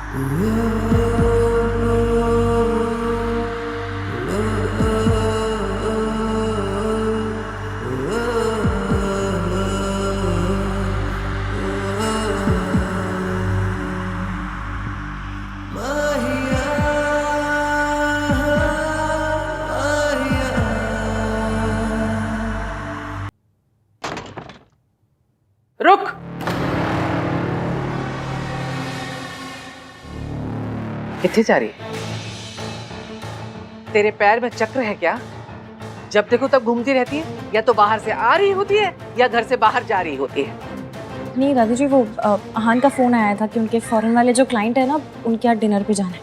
रुक। किथे जा रही? तेरे पैर में चक्र है क्या? जब देखो तब घूमती रहती है, या तो बाहर से आ रही होती है या घर से बाहर जा रही होती है। नहीं दादी जी, वो हान का फोन आया था कि उनके फॉरेन वाले जो क्लाइंट है ना, उनके यहाँ डिनर पे जाना है।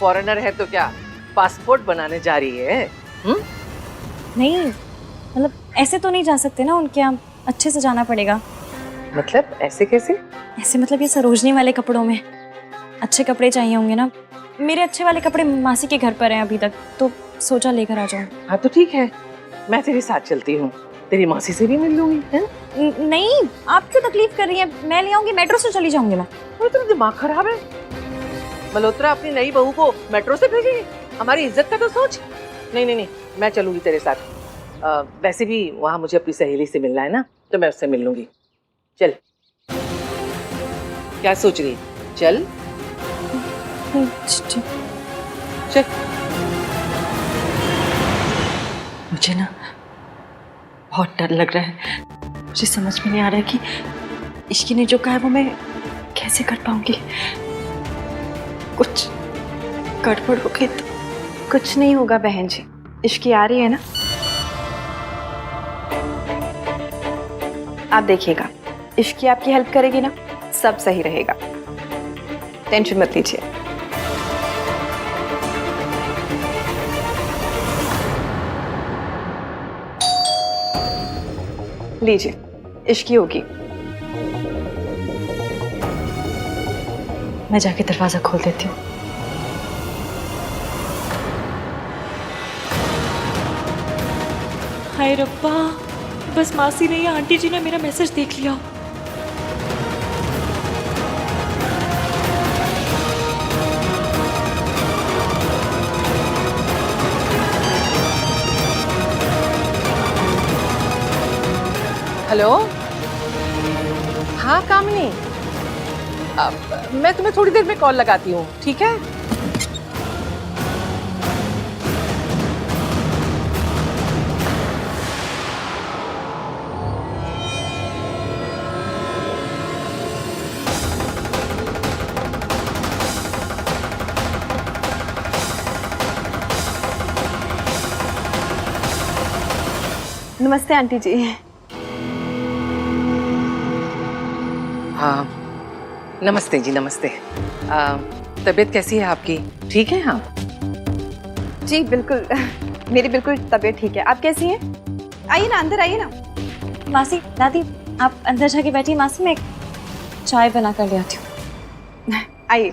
फॉरेनर है तो क्या पासपोर्ट बनाने जा रही है? नहीं मतलब ऐसे तो नहीं जा सकते ना, उनके यहाँ अच्छे से जाना पड़ेगा। मतलब ऐसे कैसे? ऐसे मतलब ये सरोजनी वाले कपड़ों में अच्छे कपड़े चाहिए होंगे ना। मेरे अच्छे वाले कपड़े मासी के घर पर हैं अभी तक, तो सोचा लेकर आ जाऊं। हाँ तो ठीक है, मैं तेरे साथ चलती हूँ, तेरी मासी से भी मिल लूंगी। नहीं, आप क्यों तकलीफ कर रही हैं? मैं ले आऊंगी, मेट्रो से चली जाऊंगी मैं। तेरा दिमाग खराब है? मल्होत्रा अपनी नई बहू को मेट्रो से भेजेगी? हमारी इज्जत का तो सोच। नहीं नहीं नहीं, मैं चलूंगी तेरे साथ। वैसे भी वहां मुझे अपनी सहेली से मिलना है ना, तो मैं उससे मिल लूंगी। चल। क्या सोच रही? चल चल। मुझे ना बहुत डर लग रहा है। मुझे समझ में नहीं आ रहा है कि इश्की ने जो कहा है वो मैं कैसे कर पाऊंगी। कुछ गड़बड़ हो गई तो। कुछ नहीं होगा बहन जी, इश्की आ रही है ना, आप देखिएगा, इश्की आपकी हेल्प करेगी ना, सब सही रहेगा, टेंशन मत लीजिए। लीजिए, इश्की होगी। मैं जाके दरवाजा खोल देती हूँ। हाय रब्बा, बस मासी ने या आंटी जी ने मेरा मैसेज देख लिया। हेलो। हाँ कामिनी, मैं तुम्हें थोड़ी देर में कॉल लगाती हूँ, ठीक है? नमस्ते आंटी जी। हाँ नमस्ते जी, नमस्ते। तबीयत कैसी है आपकी? ठीक है? हाँ जी बिल्कुल, मेरी बिल्कुल तबीयत ठीक है। आप कैसी हैं? आइए ना, अंदर आइए ना। मासी, दादी आप अंदर जाके बैठिए, मासी मैं चाय बना कर ले आती हूँ। आइए।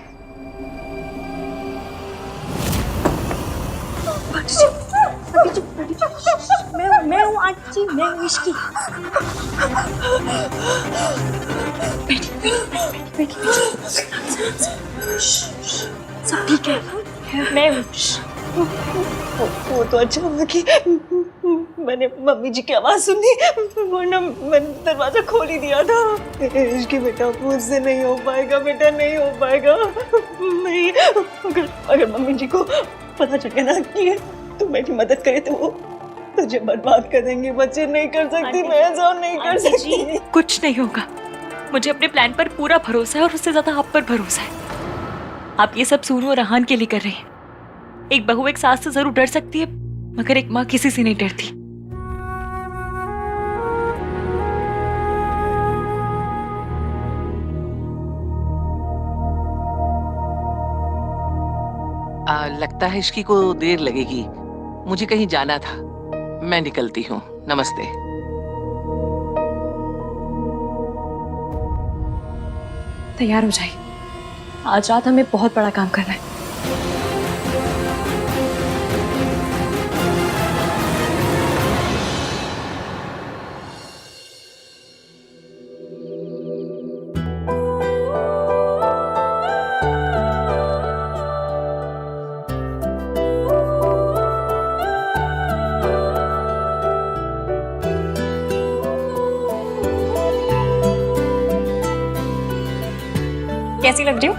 मैं हूँ आंटी जी, मैं हूँ इश्की। बैठी। सब ठीक है, मैं हूँ। वो तो अच्छा हुआ कि मैंने मम्मी जी की आवाज सुनी, वरना मैंने दरवाजा खोल ही दिया था। इश्की बेटा, मुझसे नहीं हो पाएगा बेटा, नहीं हो पाएगा। नहीं, अगर मम्मी जी को पता चल गया ना कि तुम मेरी मदद करे तो वो तुझे बर्बाद कर देंगे। बच्चे नहीं कर सकती, मैं ऐसा नहीं कर सकती। कुछ नहीं होगा, मुझे अपने प्लान पर पूरा भरोसा है और उससे ज्यादा आप पर भरोसा है। आप ये सब सूनू और रहान के लिए कर रहे हैं। एक बहू एक सास से जरूर डर सकती है, मगर एक माँ किसी से नहीं डरती। लगता है इसकी को देर लगेगी, मुझे कहीं जाना था, मैं निकलती हूँ। नमस्ते। तैयार हो जाइए, आज रात हमें बहुत बड़ा काम करना है। कैसी लग रही हूँ?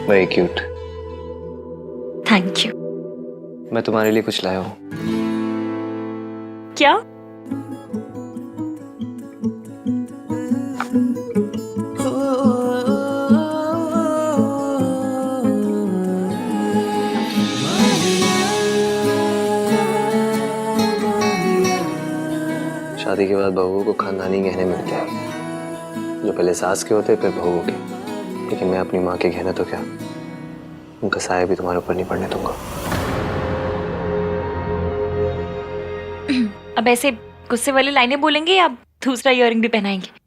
Very cute. Thank you. मैं तुम्हारे लिए कुछ लाया हूँ। क्या? शादी के बाद बहुओं को खानदानी गहने मिलते हैं, जो पहले सास के होते फिर बहुओं के। लेकिन मैं अपनी माँ के गहने तो क्या, उनका साया भी तुम्हारे ऊपर नहीं पड़ने दूंगा। अब ऐसे गुस्से वाली लाइनें बोलेंगे या दूसरा इयररिंग भी पहनाएंगे?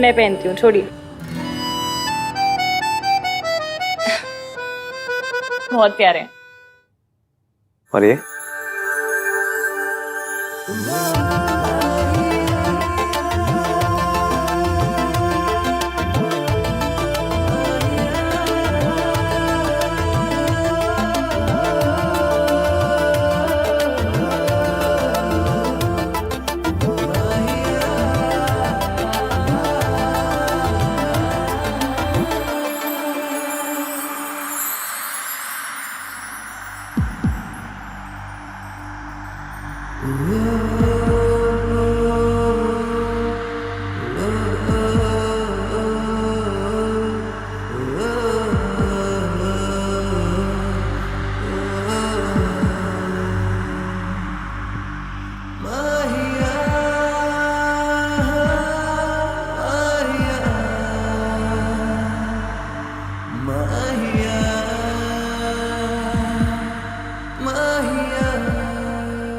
मैं पहनती हूँ, छोड़िए। बहुत प्यारे हैं। और ये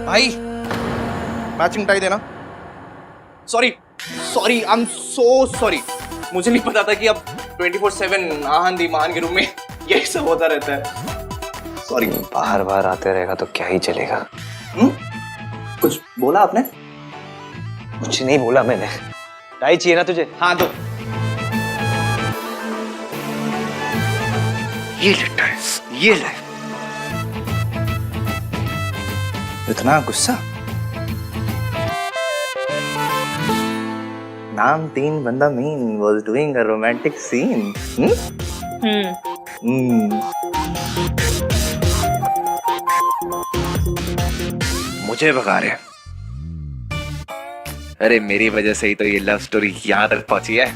भाई मैचिंग टाई देना। Sorry sorry, I am so sorry. मुझे नहीं पता था कि अब 24/7 आहन दी मान के रूम में यही सब होता रहता है। सॉरी। बाहर बाहर आते रहेगा तो क्या ही चलेगा। कुछ बोला आपने? कुछ नहीं बोला मैंने। टाई चाहिए ना तुझे? हाँ दो। ये ले टाई, ये ले। इतना गुस्सा? नाम 3 बंदा mean was doing a romantic scene. मुझे भगा रहे। अरे मेरी वजह से ही तो ये लव स्टोरी यहाँ तक पहुंची है।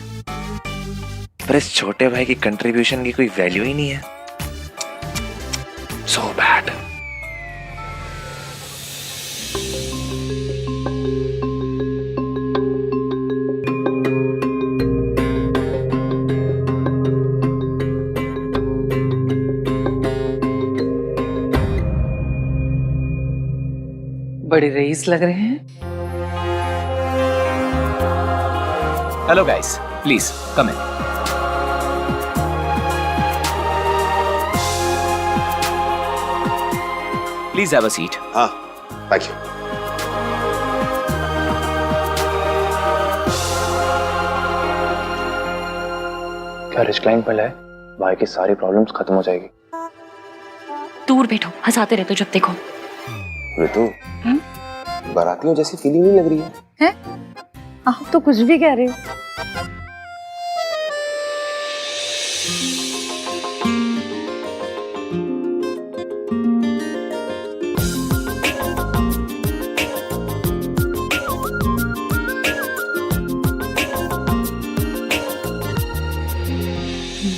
पर इस छोटे भाई की कंट्रीब्यूशन की कोई वैल्यू ही नहीं है। So bad. बड़े रईस लग रहे हैं। Hello guys, please come in. Please have a seat. हाँ, थैंक यू। क्या रिस्क्लाइन पर है? भाई की सारी प्रॉब्लम्स खत्म हो जाएगी। दूर बैठो, हंसाते रहते हो जब देखो। ऋतु, बारातियों जैसी फीलिंग नहीं लग रही है? आप तो कुछ भी कह रहे हो।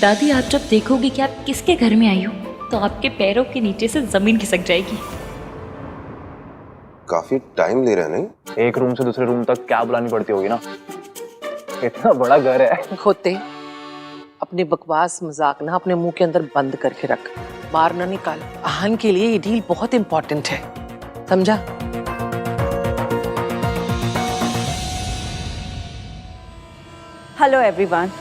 दादी, आप जब देखोगी कि आप किसके घर में आई हो तो आपके पैरों के नीचे से जमीन खिसक जाएगी। काफी टाइम ले रहे हैं नहीं? एक रूम से दूसरे रूम तक क्या बुलानी पड़ती होगी ना। इतना बड़ा घर है। खोते, अपने बकवास मजाक ना अपने मुंह के अंदर बंद करके रख, बाहर ना निकाल। आहन के लिए ये डील बहुत इंपॉर्टेंट है, समझा? Hello everyone.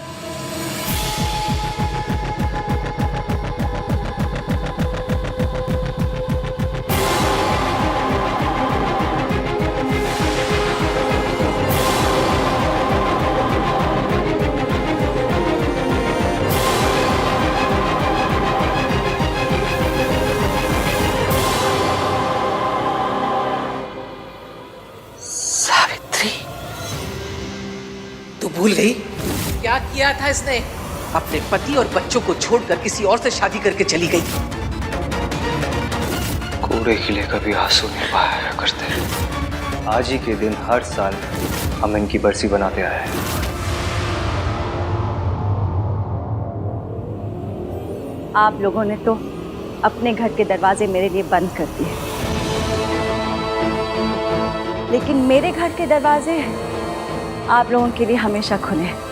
भूल गई क्या किया था इसने? अपने पति और बच्चों को छोड़कर किसी और से शादी करके चली गई। कूड़े के लिए कभी आंसू नहीं बहाया करते। आज ही के दिन हर साल हम इनकी बरसी बनाते आए हैं। आप लोगों ने तो अपने घर के दरवाजे मेरे लिए बंद कर दिए, लेकिन मेरे घर के दरवाजे आप लोगों के लिए हमेशा खुले हैं।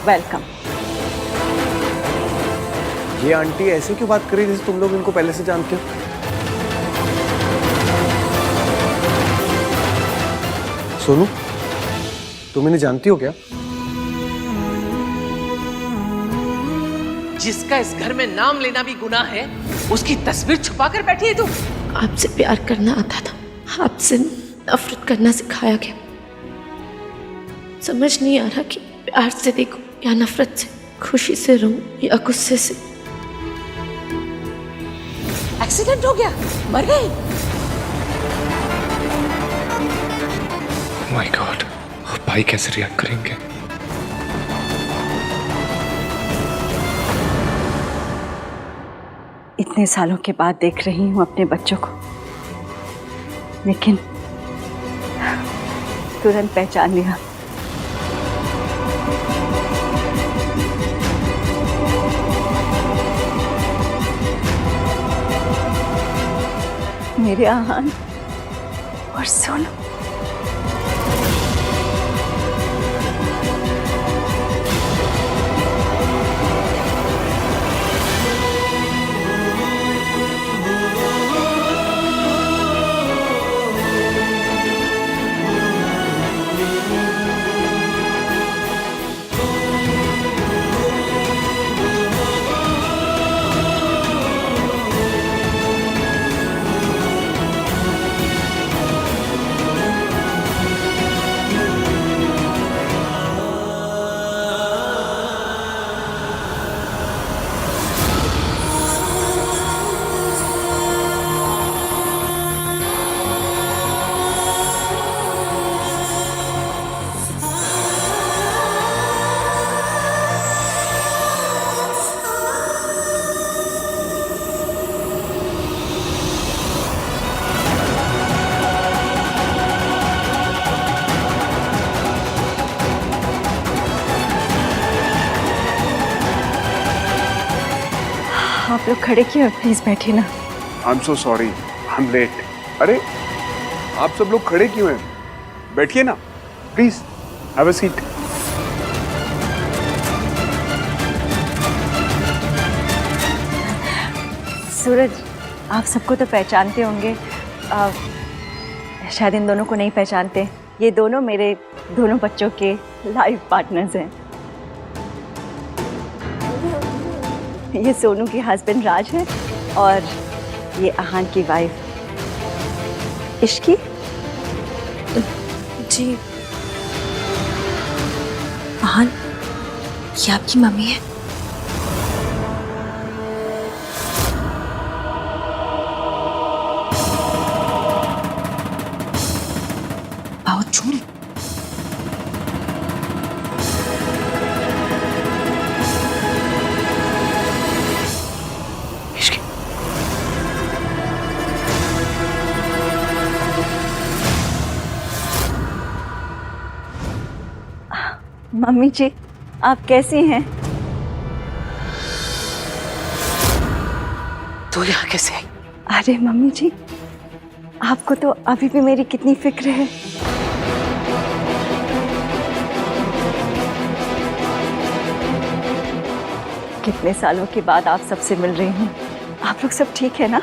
वेलकम। ये आंटी ऐसे क्यों बात कर रही है जैसे तुम लोग इनको पहले से जानते हो? सोनू, तुम इन्हें जानती हो क्या? जिसका इस घर में नाम लेना भी गुनाह है, उसकी तस्वीर छुपा कर बैठी है तू। आपसे प्यार करना आता था, आपसे नफरत करना सिखाया गया। समझ नहीं आ रहा कि प्यार से देखूं या नफरत से, खुशी से रहूं या गुस्से से। एक्सीडेंट हो गया, मर गई। माय गॉड, अब भाई कैसे रिएक्ट करेंगे? इतने सालों के बाद देख रही हूँ अपने बच्चों को, लेकिन तुरंत पहचान लिया। मेरे आहान और सोनू। आप लोग खड़े क्यों? प्लीज बैठिए ना। I am so sorry, I am late. अरे आप सब लोग खड़े क्यों हैं? बैठिए ना please, have a seat. Suraj, आप सबको तो पहचानते होंगे, शायद इन दोनों को नहीं पहचानते। ये दोनों मेरे दोनों बच्चों के लाइफ पार्टनर्स हैं। ये सोनू के हस्बैंड राज हैं और ये आहान की वाइफ इश्की। जी, आहान, ये आपकी मम्मी है? बहुत झूठ। मम्मी जी, आप कैसी हैं? तू यहाँ कैसे आई? अरे मम्मी जी, आपको तो अभी भी मेरी कितनी फिक्र है। कितने सालों के बाद आप सबसे मिल रही हूँ। आप लोग सब ठीक है ना?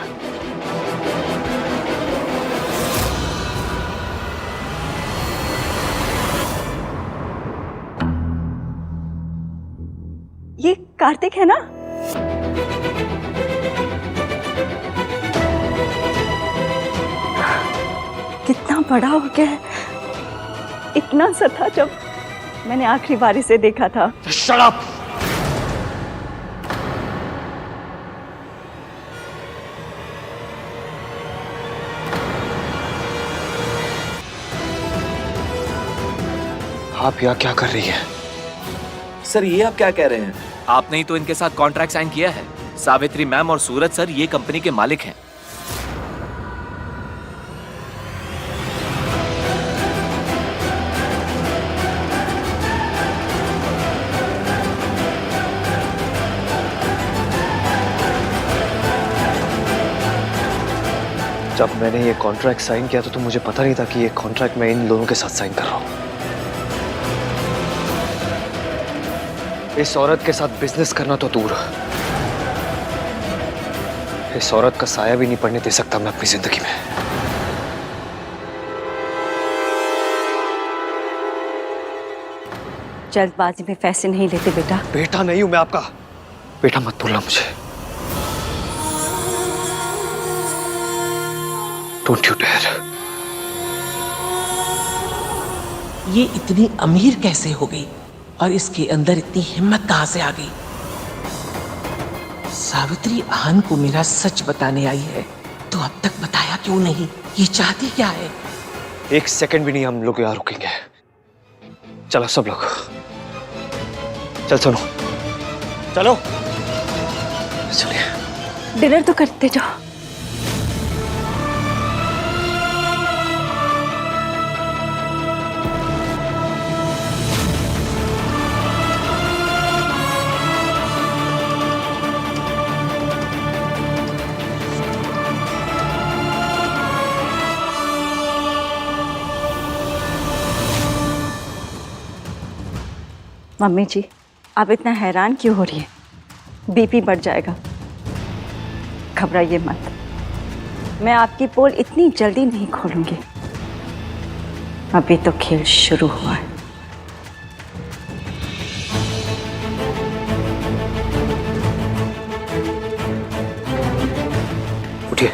ये कार्तिक है ना? कितना बड़ा हो गया है। इतना सा था जब मैंने आखिरी बार इसे देखा था। Shut up! आप यहाँ क्या कर रही है? सर ये आप क्या कह रहे हैं? आपने ही तो इनके साथ कॉन्ट्रैक्ट साइन किया है। सावित्री मैम और सूरज सर ये कंपनी के मालिक हैं। जब मैंने ये कॉन्ट्रैक्ट साइन किया तो मुझे पता नहीं था कि ये कॉन्ट्रैक्ट मैं इन लोगों के साथ साइन कर रहा हूं। इस औरत के साथ बिजनेस करना तो दूर, इस औरत का साया भी नहीं पड़ने दे सकता मैं अपनी जिंदगी में। जल्दबाजी में फैसले नहीं लेते बेटा। बेटा नहीं हूं मैं आपका। बेटा मत बोलना मुझे। Don't you dare. ये इतनी अमीर कैसे हो गई और इसके अंदर इतनी हिम्मत कहां से आ गई? सावित्री आहन को मेरा सच बताने आई है तो अब तक बताया क्यों नहीं? ये चाहती क्या है? एक सेकंड भी नहीं हम लोग यहाँ रुकेंगे। चलो सब लोग, चल सुनो, चलो चलिए। डिनर तो करते जाओ। मम्मी जी, आप इतना हैरान क्यों हो रही है? बीपी बढ़ जाएगा। घबराइए मत, मैं आपकी पोल इतनी जल्दी नहीं खोलूंगी। अभी तो खेल शुरू हुआ है। उठिए,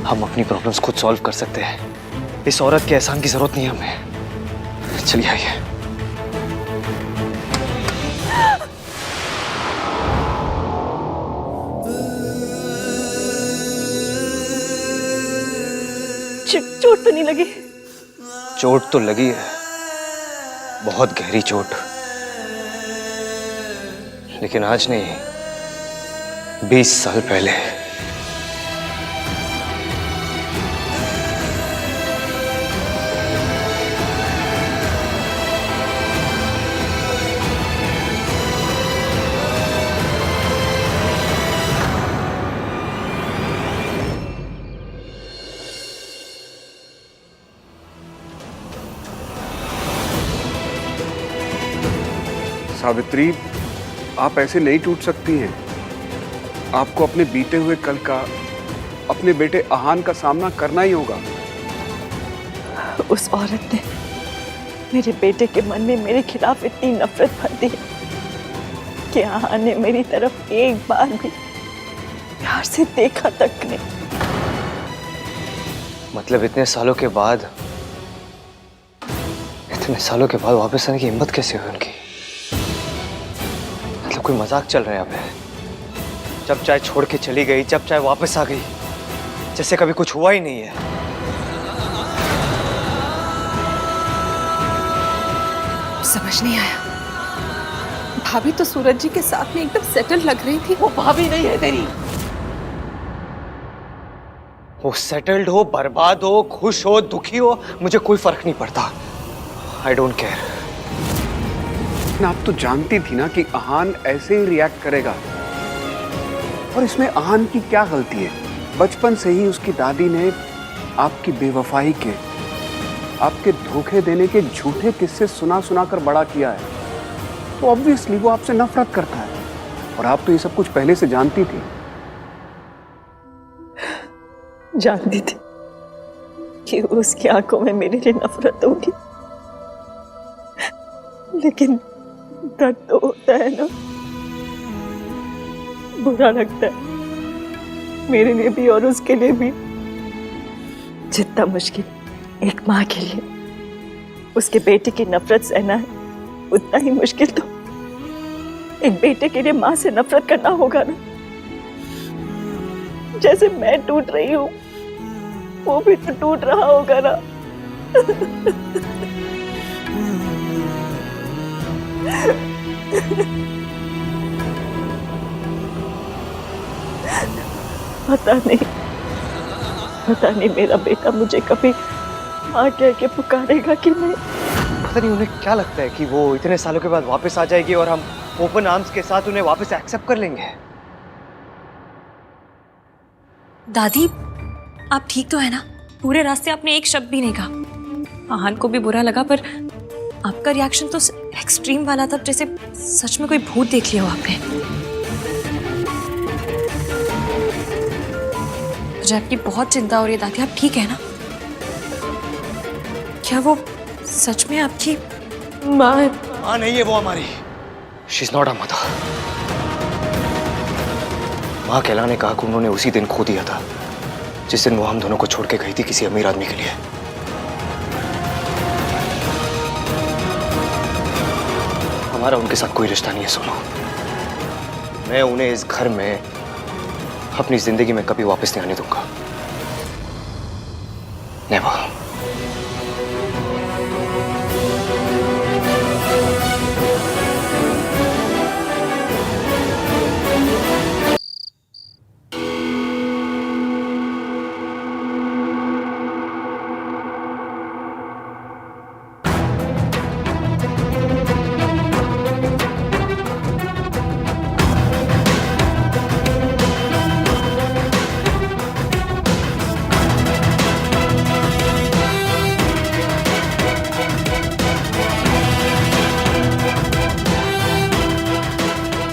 हम अपनी प्रॉब्लम्स खुद सॉल्व कर सकते हैं। इस औरत के एहसान की जरूरत नहीं है हमें। चलिए आइए। चोट तो नहीं लगी? चोट तो लगी है, बहुत गहरी चोट, लेकिन आज नहीं, 20 साल पहले। सावित्री, आप ऐसे नहीं टूट सकती हैं। आपको अपने बीते हुए कल का, अपने बेटे आहान का सामना करना ही होगा। उस औरत ने मेरे बेटे के मन में मेरे खिलाफ इतनी नफरत भर दी कि आहान ने मेरी तरफ एक बार भी प्यार से देखा तक नहीं। मतलब इतने सालों के बाद वापस आने की हिम्मत कैसे हुई उनकी? मतलब कोई मजाक चल रहा है यहाँ पे? जब चाहे छोड़ के चली गई, जब चाहे वापस आ गई, जैसे कभी कुछ हुआ ही नहीं है। समझ नहीं आया। भाभी तो सूरज जी के साथ में एकदम सेटल लग रही थी। वो भाभी नहीं है तेरी। वो सेटल्ड हो, बर्बाद हो, खुश हो, दुखी हो, मुझे कोई फर्क नहीं पड़ता। I don't care. आप तो जानती थी ना कि आहान ऐसे ही रिएक्ट करेगा, और इसमें आहान की क्या गलती है? बचपन से ही उसकी दादी ने आपकी बेवफाई के, आपके धोखे देने के झूठे किस्से सुना सुना कर बड़ा किया है। तो ऑब्वियसली वो आपसे नफरत करता है, और आप तो ये सब कुछ पहले से जानती थी। जानती थी कि उसकी आंखों में मेरे लिए नफरत होगी, लेकिन दर्द तो होता है ना, बुरा लगता है मेरे लिए भी और उसके लिए भी। जितना मुश्किल एक माँ के लिए उसके बेटे की नफरत सहना है, उतना ही मुश्किल तो एक बेटे के लिए माँ से नफरत करना होगा ना। जैसे मैं टूट रही हूँ, वो भी तो टूट रहा होगा ना। पता नहीं मेरा बेटा मुझे कभी माँ कह के पुकारेगा कि नहीं। पता नहीं उन्हें क्या लगता है कि वो इतने सालों के बाद वापस आ जाएगी और हम ओपन आर्म्स के साथ उन्हें वापस एक्सेप्ट कर लेंगे। दादी, आप ठीक तो है ना? पूरे रास्ते आपने एक शब्द भी नहीं कहा। आहान को भी बुरा लगा, पर आपका रिएक्शन तो एक्सट्रीम वाला था, जैसे सच में कोई भूत देख लिया हो आपने। मुझे आपकी बहुत चिंता हो रही है दादी, आप ठीक है ना? क्या वो सच में आपकी माँ है? माँ नहीं है वो हमारी। She is not a mother. माँ कहलाने का हक उन्होंने उसी दिन खो दिया था जिस दिन वो हम दोनों को छोड़ के गई थी किसी अमीर आदमी के लिए। हमारा उनके साथ कोई रिश्ता नहीं है सोनू। मैं उन्हें इस घर में अपनी जिंदगी में कभी वापस नहीं आने दूंगा। नेवर।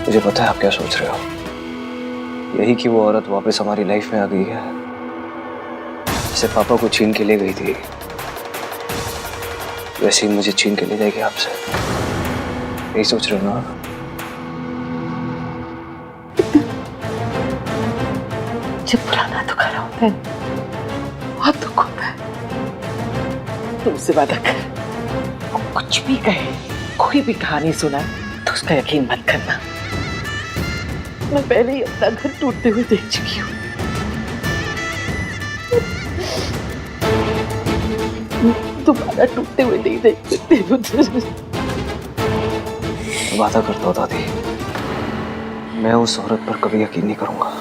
मुझे पता है आप क्या सोच रहे हो। यही कि वो औरत वापस हमारी लाइफ में आ गई है, जिसे पापा को छीन के ले गई थी, वैसे ही मुझे छीन के ले जाएगी आपसे। यही सोच रहे हो ना? जब पुराना दुख आ रहा होता है, बहुत दुख होता है। तुमसे वादा कर, वो कुछ भी कहे, कोई भी कहानी सुना तो उसका यकीन मत करना। मैं पहले ही अपना घर टूटते हुए देख चुकी हूँ। दोबारा टूटते हुए नहीं देख सकती। वादा करता हूँ दादी, मैं उस औरत पर कभी यकीन नहीं करूंगा।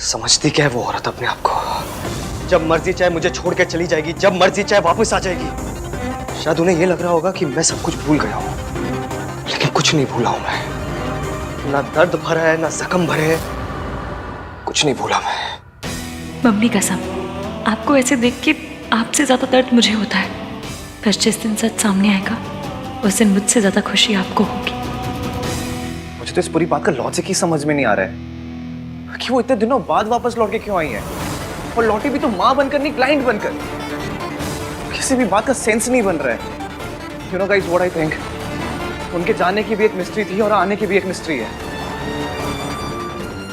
समझती क्या है वो औरत अपने आप को? जब मर्जी चाहे मुझे छोड़ के चली जाएगी, जब मर्जी चाहे वापस आ जाएगी। शायद उन्हें यह लग रहा होगा कि मैं सब कुछ भूल गया हूं, लेकिन कुछ नहीं भूला हूं मैं। ना दर्द भरा है, ना जख्म भरे हैं, कुछ नहीं भूला मैं। मम्मी कसम, आपको ऐसे देख के आपसे ज्यादा दर्द मुझे होता है, पर जिस दिन सच सामने आएगा उस दिन मुझसे ज्यादा खुशी आपको होगी। मुझे तो इस पूरी बात का लॉजिक ही समझ में नहीं आ रहा है कि वो इतने दिनों बाद वापस लौट के क्यों आई है, और लौटी भी तो माँ बनकर नहीं, क्लाइंट बनकर। किसी भी बात का सेंस नहीं बन रहा है। You know guys what I think, उनके जाने की भी एक मिस्ट्री थी और आने की भी एक मिस्ट्री है।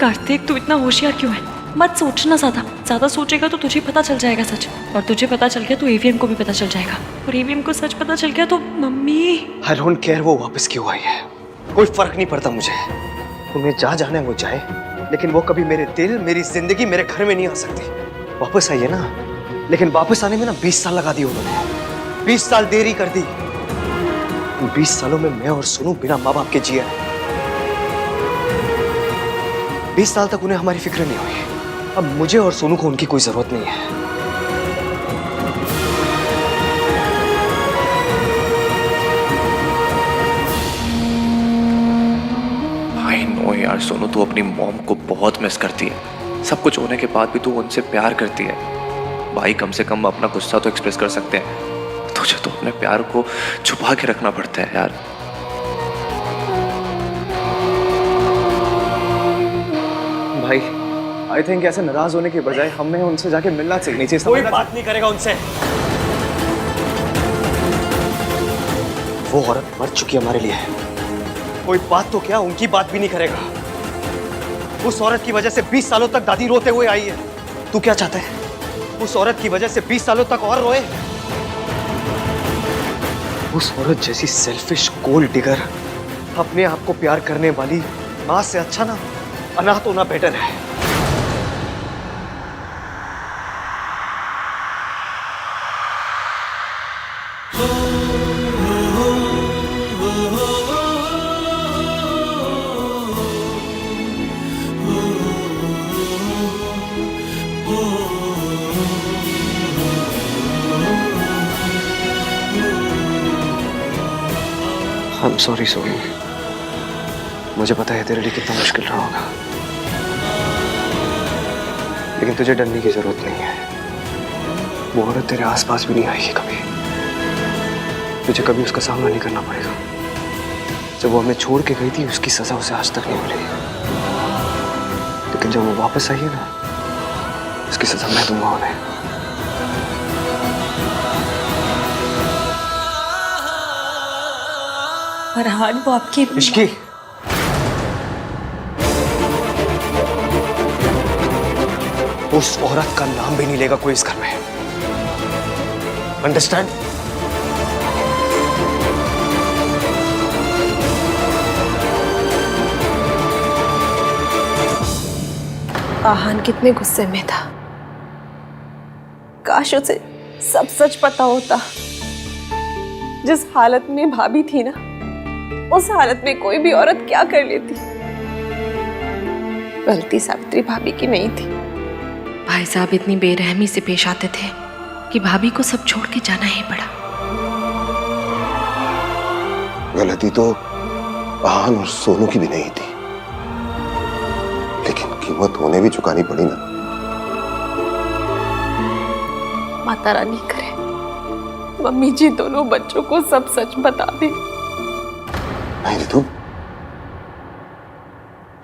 कार्तिक, तू इतना होशियार क्यों है? मत सोचना ज्यादा सोचेगा तो तुझे पता चल जाएगा सच, और तुझे पता चल गया तो एवीएम को भी पता चल जाएगा, और एवीएम को सच पता चल गया तो मम्मी। आई डोंट केयर वो वापस क्यों आई है, कोई फर्क नहीं पड़ता मुझे। उन्हें जहाँ जाना है वो जाए, लेकिन वो कभी मेरे दिल, मेरी जिंदगी, मेरे घर में नहीं आ सकती। वापस आइए ना, लेकिन वापस आने में ना 20 साल लगा दिए उन्होंने। 20 साल देरी कर दी। इन 20 सालों में मैं और सोनू बिना माँ बाप के जिए। 20 साल तक उन्हें हमारी फिक्र नहीं हुई। अब मुझे और सोनू को उनकी कोई जरूरत नहीं है। आई नो यार सोनू, तू अपनी मॉम को बहुत मिस करती है। सब कुछ होने के बाद भी तू उनसे प्यार करती है। भाई कम से कम अपना गुस्सा तो एक्सप्रेस कर सकते हैं, तुझे तो अपने प्यार को छुपा के रखना पड़ता है यार। भाई आई थिंक ऐसे नाराज होने के बजाय हमें उनसे जाके मिलना चाहिए। कोई बात नहीं करेगा उनसे। वो औरत मर चुकी है हमारे लिए, कोई बात तो क्या उनकी बात भी नहीं करेगा। उस औरत की वजह से 20 सालों तक दादी रोते हुए आई है। तू क्या चाहता है? उस औरत की वजह से 20 सालों तक और रोए? उस औरत जैसी सेल्फिश गोल्ड डिगर अपने आप को प्यार करने वाली मां से अच्छा ना अनाथ होना बेटर है। I'm sorry सोनू, मुझे पता है तेरे लिए कितना मुश्किल रहा होगा, लेकिन तुझे डरने की जरूरत नहीं है। वो औरत तेरे आसपास भी नहीं आएगी कभी। तुझे कभी उसका सामना नहीं करना पड़ेगा। जब वो हमें छोड़ के गई थी उसकी सजा उसे आज तक नहीं मिली, लेकिन जब वो वापस आई है ना, उसकी सजा मैं दूंगा उन्हें। फरहान, वो आपकी इश्की, उस औरत का नाम भी नहीं लेगा कोई इस घर में। अंडरस्टैंड? आहान कितने गुस्से में था। काश उसे सब सच पता होता। जिस हालत में भाभी थी ना, उस हालत में कोई भी औरत क्या कर लेती। गलती सावित्री भाभी की नहीं थी। भाई साहब इतनी बेरहमी से पेश आते थे कि भाभी को सब छोड़ के जाना ही पड़ा। गलती तो आहान और सोनू की भी नहीं थी, लेकिन कीमत उन्हें भी चुकानी पड़ी ना। माता रानी करे मम्मी जी दोनों बच्चों को सब सच बता दे। नहीं रितु,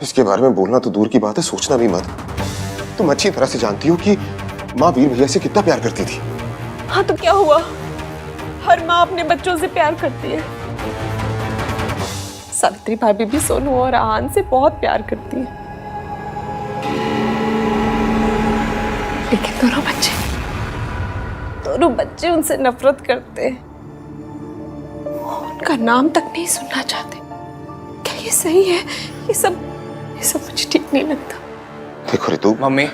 इसके बारे में बोलना तो दूर की बात है, सोचना भी मत। तुम अच्छी तरह से जानती हो कि माँ वीर भैया से कितना प्यार करती थी। हाँ तो क्या हुआ, हर माँ अपने बच्चों से प्यार करती है। सावित्री भाभी भी सोनू और आहान से बहुत प्यार करती है, लेकिन दोनों बच्चे उनसे नफरत करते हैं। उनका नाम तक नहीं सुनना चाहते। क्या ये सही है? ये सब मुझे ठीक नहीं लगता। देखो रितु, मम्मी,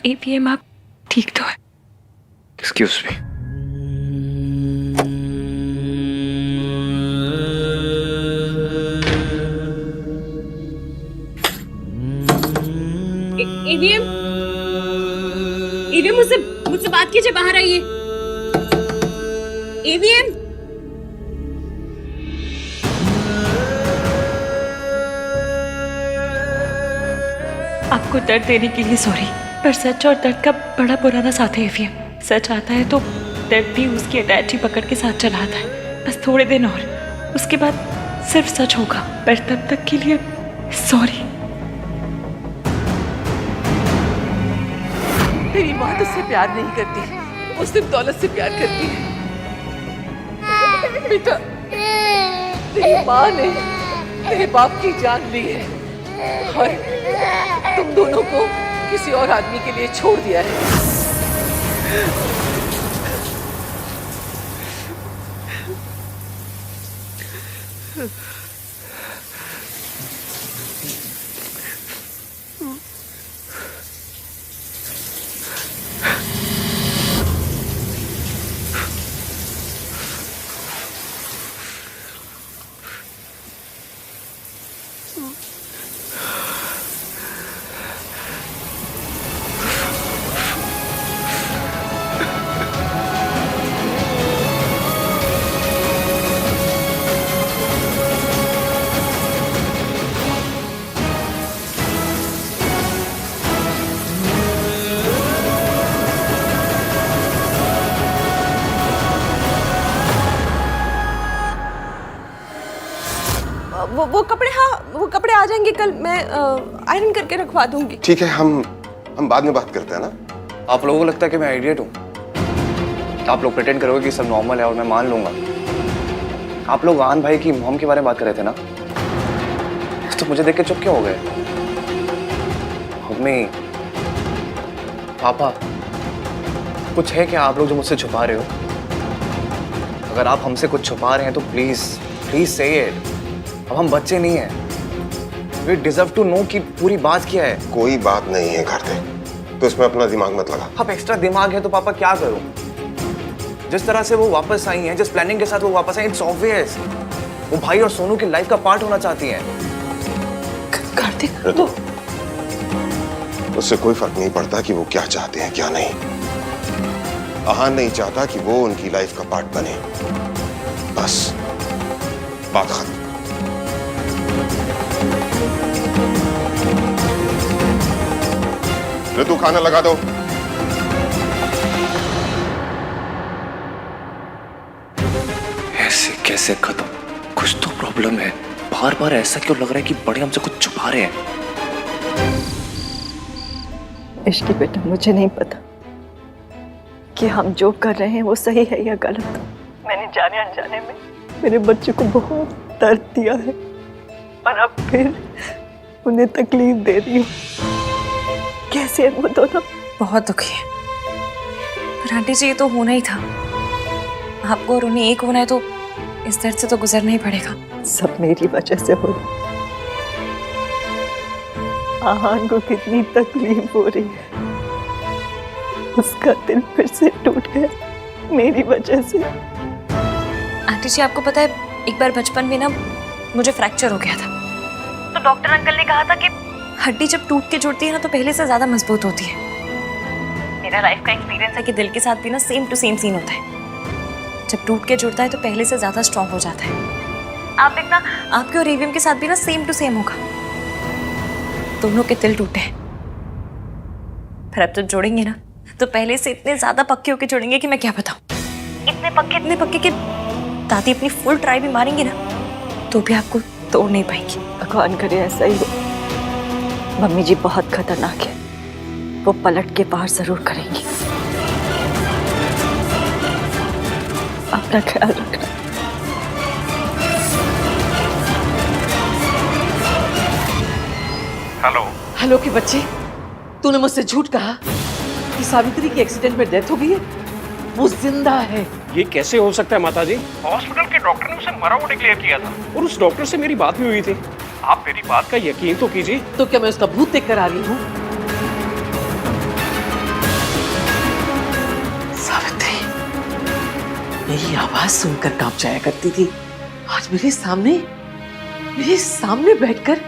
एवीएम आप ठीक तो है? Excuse me. एवीएम मुझसे बात कीजिए, बाहर आइए। एवीएम, आपको दर्द देने के लिए सॉरी, पर सच और दर्द का बड़ा पुराना साथ है एवीएम। सच आता है तो दर्द भी उसकी अटैची पकड़ के साथ चला आता है। बस थोड़े दिन और, उसके बाद सिर्फ सच होगा, पर तब तक के लिए सॉरी। तेरी माँ तुझसे प्यार नहीं करती, वो सिर्फ दौलत से प्यार करती है। बेटा, तेरी माँ ने तेरे बाप की जान ली है और तुम दोनों को किसी और आदमी के लिए छोड़ दिया है। वो कपड़े, हाँ वो कपड़े आ जाएंगे कल, मैं आयरन करके रखवा दूंगी। ठीक है, हम बाद में बात करते हैं ना। आप लोगों को लगता है कि मैं आइडियट हूँ? आप लोग प्रिटेंड करोगे कि सब नॉर्मल है और मैं मान लूंगा। आप लोग आहान भाई की मॉम के बारे में बात कर रहे थे ना, तो मुझे देख के चुप क्यों हो गए? मम्मी, पापा, कुछ है क्या आप लोग जो मुझसे छुपा रहे हो? अगर आप हमसे कुछ छुपा रहे हैं तो प्लीज प्लीज से इट। अब हम बच्चे नहीं हैं। वी डिजर्व टू नो कि पूरी बात क्या है। कोई बात नहीं है कार्तिक, तो इसमें अपना दिमाग मत लगा। अब एक्स्ट्रा दिमाग है तो पापा क्या करूं? जिस तरह से वो वापस आई हैं, जिस प्लानिंग के साथ वो वापस आई, इट्स ऑब्वियस वो भाई और सोनू की लाइफ का पार्ट होना चाहती हैं। कार्तिक, तो उससे कोई फर्क नहीं पड़ता कि वो क्या चाहते हैं क्या नहीं। आहान नहीं चाहता कि वो उनकी लाइफ का पार्ट बने, बस बात खत्म। ऋतु, खाना लगा दो। ऐसे कैसे खत्म? कुछ तो प्रॉब्लम है। बार बार ऐसा क्यों लग रहा है कि बड़े हमसे कुछ छुपा रहे हैं? इश्की बेटा, मुझे नहीं पता कि हम जो कर रहे हैं वो सही है या गलत। मैंने जाने अनजाने में मेरे बच्चे को बहुत दर्द दिया है और अब फिर उन्हें तकलीफ दे रही हूँ। कैसे है वो दोनों? बहुत दुखी है, पर आंटी जी ये तो होना ही था। आपको और उन्हें एक होना है तो इस दर्द से तो गुजरना ही पड़ेगा। सब मेरी वजह से हो रहा है। आहान को कितनी तकलीफ हो रही है, उसका दिल फिर से टूट गया मेरी वजह से। आंटी जी आपको पता है, एक बार बचपन में ना मुझे फ्रैक्चर हो गया था, तो डॉक्टर अंकल ने कहा था कि हड्डी जब टूट के जुड़ती है ना तो पहले से ज्यादा मजबूत होती है। मेरा लाइफ का एक्सपीरियंस है कि दिल के साथ भी ना सेम टू सेम सीन होता है। जब टूट के जुड़ता है तो पहले से ज्यादा स्ट्रांग हो जाता है। आप देखना, आपके और एवीएम के साथ भी ना सेम टू सेम होगा। दोनों के दिल टूटे हैं, पर अब तो जोड़ेंगे ना तो पहले से इतने ज्यादा पक्के होके जुड़ेंगे कि मैं क्या बताऊं। इतने पक्के कि दादी अपनी फुल ट्राई भी मारेंगी ना तो भी आपको तोड़ नहीं पाएंगी। भगवान करे ऐसा ही हो। मम्मी जी बहुत खतरनाक है, वो पलट के पार जरूर करेंगी। अपना ख्याल रखना। हेलो के बच्चे, तूने मुझसे झूठ कहा कि सावित्री की एक्सीडेंट में डेथ हो गई है। वो जिंदा है। ये कैसे हो सकता है माताजी? हॉस्पिटल के डॉक्टर ने उसे मरा हुआ डिक्लेयर किया था और उस डॉक्टर से मेरी बात भी हुई थी। आप मेरी बात का यकीन तो कीजिए। तो क्या मैं उसका भूत देख कर आ रही हूँ? सावित्री मेरी आवाज सुनकर कांप जाया करती थी, आज मेरे सामने बैठकर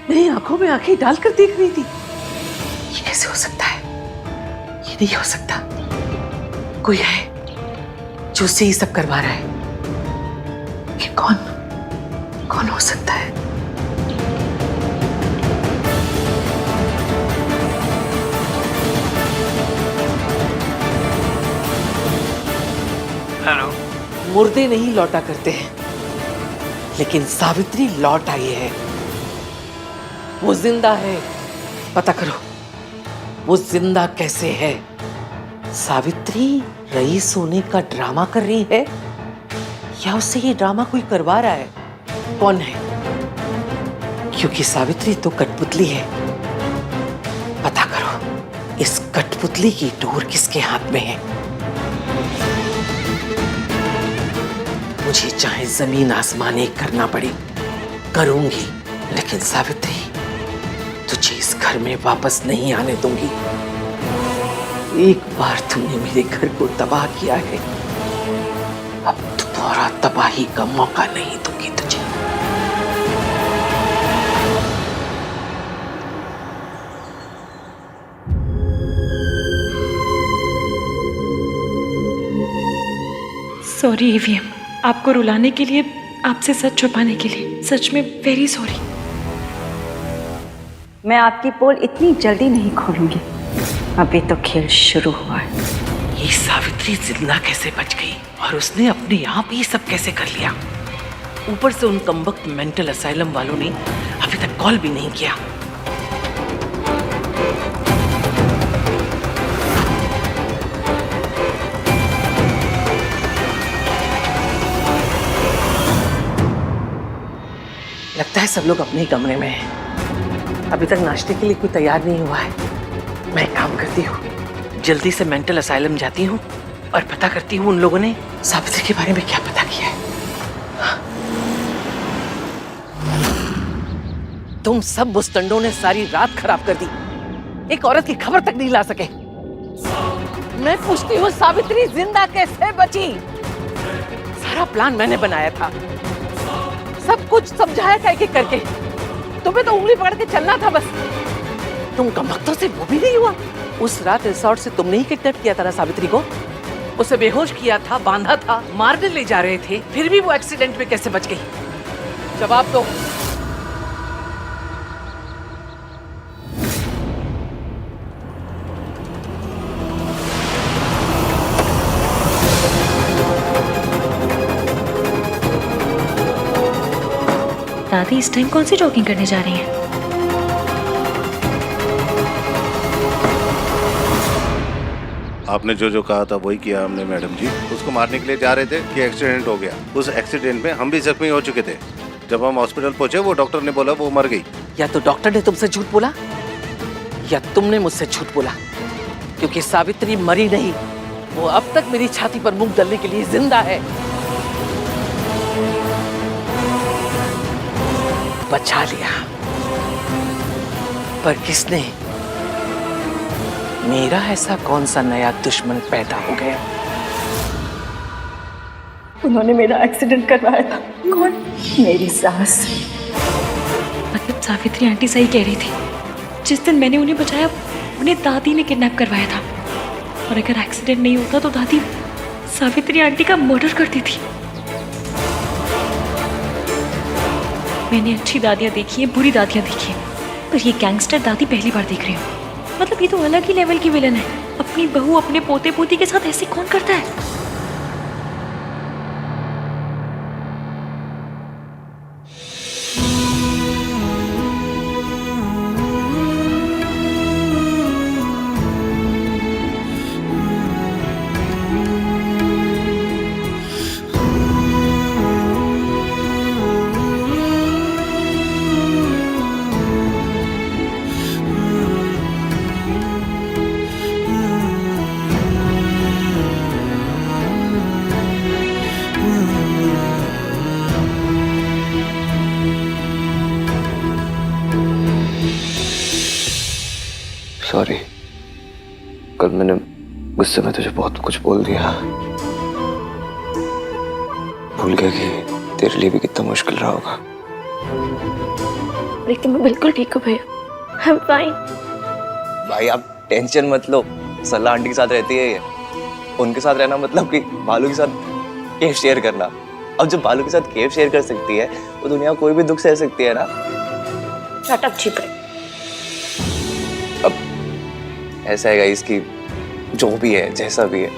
मेरी आंखों में आंखें डालकर देख रही थी। ये कैसे हो सकता है? ये नहीं हो सकता। कोई है जो उससे ये सब करवा रहा है। ये कौन हो सकता है? हेलो। मुर्दे नहीं लौटा करते हैं, लेकिन सावित्री लौट आई है। वो जिंदा है। पता करो वो जिंदा कैसे है। सावित्री रईस होने का ड्रामा कर रही है या उससे ये ड्रामा कोई करवा रहा है? कौन है? क्योंकि सावित्री तो कठपुतली है। पता करो इस कठपुतली की डोर किसके हाथ में है। मुझे चाहे जमीन आसमान एक करना पड़े करूंगी, लेकिन सावित्री तुझे इस घर में वापस नहीं आने दूंगी। एक बार तूने मेरे घर को तबाह किया है, अब दोबारा तबाही का मौका नहीं दूंगी तुझे। सॉरी ईवीएम, आपको रुलाने के लिए, आपसे सच छुपाने के लिए, सच में वेरी सॉरी। मैं आपकी पोल इतनी जल्दी नहीं खोलूंगी, अभी तो खेल शुरू हुआ है। ये सावित्री जिंदा कैसे बच गई और उसने अपने आप ये सब कैसे कर लिया? ऊपर से उन कमबख्त मेंटल असाइलम वालों ने अभी तक कॉल भी नहीं किया। लगता है सब लोग अपने ही कमरे में हैं। अभी तक नाश्ते के लिए कोई तैयार नहीं हुआ है। मैं एक काम करती हूँ, जल्दी से मेंटल असाइलम जाती हूँ और पता करती हूँ उन लोगों ने सावित्री के बारे में क्या पता किया है। तुम सब बुस्तंडों ने सारी रात खराब कर दी, एक औरत की खबर तक नहीं ला सके। मैं पूछती हूँ सावित्री जिंदा कैसे बची? सारा प्लान मैंने बनाया था, सब कुछ समझाया था एक एक करके। तुम्हें तो उंगली पकड़ के चलना था बस। तुम कमबख्तों से वो भी नहीं हुआ। उस रात रिसोर्ट से तुमने ही किडनैप किया था ना सावित्री को? उसे बेहोश किया था, बांधा था, मारने ले जा रहे थे, फिर भी वो एक्सीडेंट में कैसे बच गई? जवाब दो। दादी इस टाइम कौन सी जॉगिंग करने जा रही हैं? आपने जो जो कहा था वही किया हमने मैडम जी। उसको मारने के लिए जा रहे थे कि एक्सीडेंट हो गया। उस एक्सीडेंट में हम भी जख्मी हो चुके थे। जब हम हॉस्पिटल पहुंचे वो डॉक्टर ने बोला वो मर गई। या तो डॉक्टर ने तुमसे झूठ बोला या तुमने मुझसे झूठ बोला, क्योंकि सावित्री मरी नहीं, वो अब तक मेरी छाती पर मुंह डालने के लिए जिंदा है। बचा लिया, पर किसने? मेरा ऐसा कौन सा नया दुश्मन पैदा हो गया? उन्होंने मेरा एक्सीडेंट करवाया था। कौन? मेरी सास। मतलब सावित्री आंटी सही कह रही थी, जिस दिन मैंने उन्हें बचाया उन्हें दादी ने किडनैप करवाया था। और अगर एक्सीडेंट नहीं होता तो दादी सावित्री आंटी का मर्डर करती थी। मैंने अच्छी दादियाँ देखी है, बुरी दादियाँ देखी है, पर ये गैंगस्टर दादी पहली बार देख रही हूँ। मतलब ये तो अलग ही लेवल की विलन है। अपनी बहू अपने पोते पोती के साथ ऐसे कौन करता है? सॉरी, कल मैंने गुस्से में तुझे बहुत कुछ बोल दिया। भूल गया कि तेरे लिए भी कितना मुश्किल रहा होगा। लेकिन मैं बिल्कुल ठीक हूँ भैया, आई एम फाइन। भाई आप टेंशन मत लो, सल्ला आंटी के साथ रहती है ये। उनके साथ रहना मतलब कि बालू के साथ केव शेयर करना। अब जब बालू के साथ केव शेयर कर सकती है तो दुनिया कोई भी दुख सह सकती है ना। शट अप छिपे। ऐसा है गाइस कि जो भी है जैसा भी है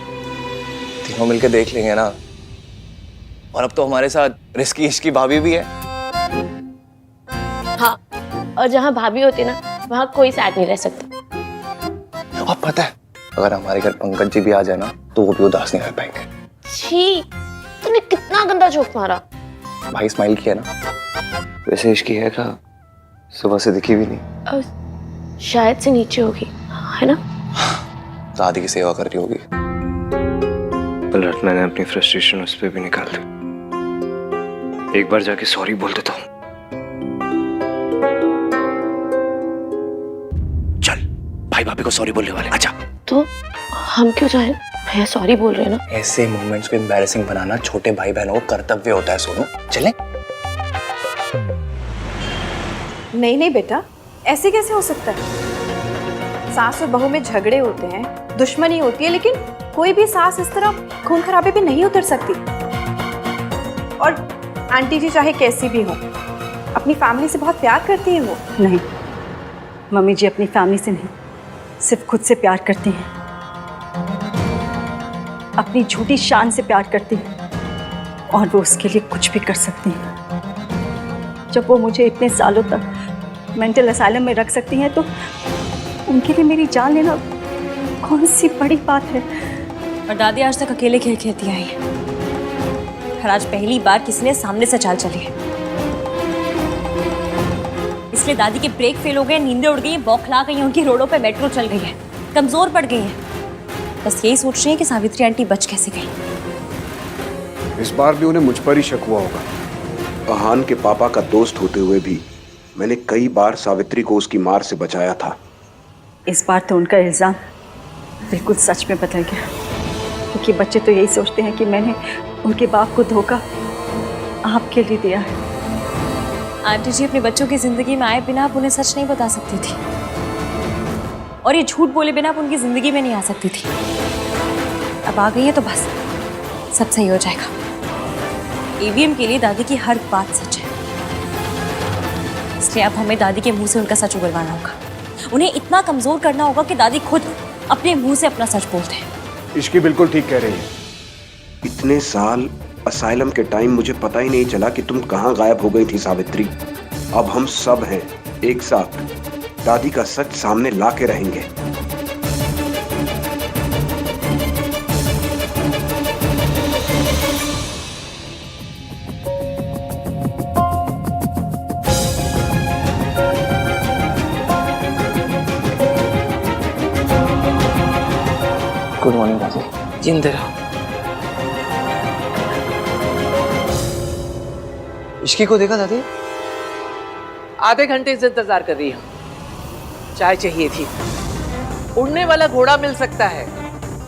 तीनों मिलकर देख लेंगे ना। और अब तो हमारे साथ रिस्की इश्की भाभी भी है। हाँ, और जहाँ भाभी होती ना वहाँ कोई साथ नहीं रह सकता। अब पता है अगर हमारे घर पंकज जी भी आ जाए ना तो वो भी उदास नहीं रह पाएंगे। छी, तूने कितना गंदा जोक मारा। भाई स्माइल किया ना। वैसे इश्की है क्या? सुबह से दिखी भी नहीं। शायद से नीचे होगी, है ना? दादी की सेवा कर रही होगी। पलट मैंने अपनी फ्रस्ट्रेशन उस पर भी निकाल दी। एक बार जाके सॉरी बोल देता हूँ। चल, भाई भाभी को सॉरी बोलने वाले, आजा। तो हम क्यों जाए? भैया सॉरी बोल रहे हैं ना। ऐसे मोमेंट्स को एम्बैरेसिंग बनाना छोटे भाई बहनों को कर्तव्य होता है। सोनू चले। नहीं नहीं बेटा, ऐसे कैसे हो सकता है? सास और बहू में झगड़े होते हैं, दुश्मनी होती है, लेकिन कोई भी सास इस तरह खून खराबे पे नहीं उतर सकती। और आंटी जी चाहे कैसी भी हो, अपनी फैमिली से बहुत प्यार करती हैं वो। नहीं, मम्मी जी अपनी फैमिली से नहीं, सिर्फ खुद से प्यार करती हैं। अपनी झूठी शान से प्यार करती हैं। और वो उसके लिए कुछ भी कर सकती हैं। जब वो मुझे इतने सालों तक मेंटल असाइलम में रख सकती हैं, तो उनके लिए मेरी जान लेना कौन सी बड़ी बात है। और दादी आज तक अकेले खेल खेलती आई है, और आज पहली बार किसी ने सामने से चाल चली है। इसलिए दादी के ब्रेक फेल हो गए, नींदें उड़ गई, बौखला गई हैं, उनकी रोडों पे मेट्रो चल गई है, कमजोर पड़ गई है। बस यही सोच रही है कि सावित्री आंटी बच कैसे गई। इस बार भी उन्हें मुझ पर ही शक हुआ होगा। अहान के पापा का दोस्त होते हुए भी मैंने कई बार सावित्री को उसकी मार से बचाया था। इस बार तो उनका इल्जाम बिल्कुल सच में बदल गया, क्योंकि बच्चे तो यही सोचते हैं कि मैंने उनके बाप को धोखा आपके लिए दिया है। आंटी जी अपने बच्चों की जिंदगी में आए बिना आप उन्हें सच नहीं बता सकती थी, और ये झूठ बोले बिना आप उनकी जिंदगी में नहीं आ सकती थी। अब आ गई है तो बस सब सही हो जाएगा। ईवीएम के लिए दादी की हर बात सच है, इसलिए अब हमें दादी के मुंह से उनका सच उगलवाना होगा। उन्हें इतना कमजोर करना होगा कि दादी खुद अपने मुंह से अपना सच बोलते हैं। इश्की बिल्कुल ठीक कह रही है। इतने साल असाइलम के टाइम मुझे पता ही नहीं चला कि तुम कहाँ गायब हो गई थी सावित्री। अब हम सब हैं एक साथ, दादी का सच सामने ला के रहेंगे। गुड मॉर्निंग दादी। जिंदे रहो। इश्की को देखा दादी? आधे घंटे से इंतजार कर रही हूँ, चाय चाहिए थी। उड़ने वाला घोड़ा मिल सकता है,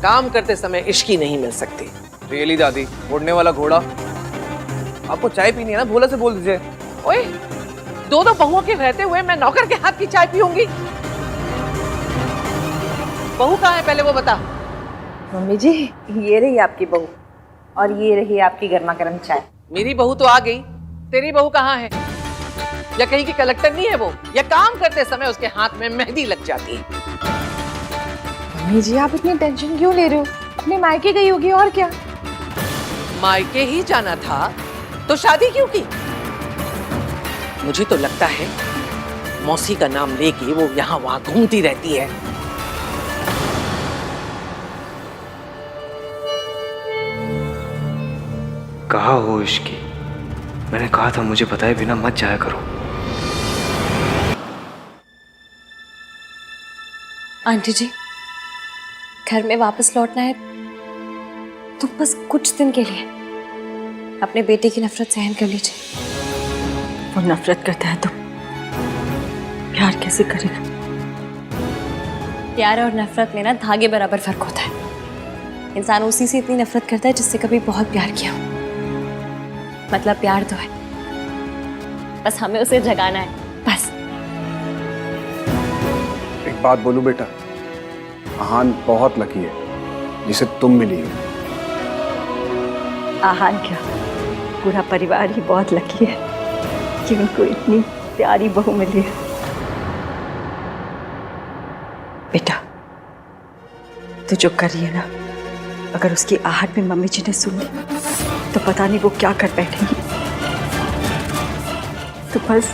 काम करते समय इश्की नहीं मिल सकती। रियली दादी, उड़ने वाला घोड़ा? आपको चाय पीनी है ना, भोला से बोल दीजिए। ओए, दो बहुओं के रहते हुए मैं नौकर के हाथ की चाय पीऊंगी? बहू कहाँ है पहले वो बता। मम्मी जी, ये रही आपकी बहू और ये रही आपकी गर्मा गर्म चाय। मेरी बहू तो आ गई, तेरी बहू कहाँ है? या कहीं की कलेक्टर नहीं है वो, या काम करते समय उसके हाथ में मेहंदी लग जाती है? मम्मी जी, आप इतनी टेंशन क्यों ले रहे हो? अपने मायके गई होगी और क्या। मायके ही जाना था तो शादी क्यों की? मुझे तो लगता है मौसी का नाम लेके वो यहाँ वहां घूमती रहती है। कहा हो इश्की, मैंने कहा था मुझे बताए बिना मत जाया करो। आंटी जी, घर में वापस लौटना है तो बस कुछ दिन के लिए अपने बेटे की नफरत सहन कर लीजिए। वो नफरत करता है तो प्यार कैसे करेगा? प्यार और नफरत में ना धागे बराबर फर्क होता है। इंसान उसी से इतनी नफरत करता है जिससे कभी बहुत प्यार किया हो। मतलब प्यार तो है, बस हमें उसे जगाना है, बस। एक बात बोलूं बेटा, आहान बहुत लकी है जिसे तुम मिली हो। आहान क्या, पूरा परिवार ही बहुत लकी है कि उनको इतनी प्यारी बहू मिली है। बेटा, तू जो कर रही है ना, अगर उसकी आहट में मम्मी जी ने सुन ली तो पता नहीं वो क्या कर बैठेंगी। तो बस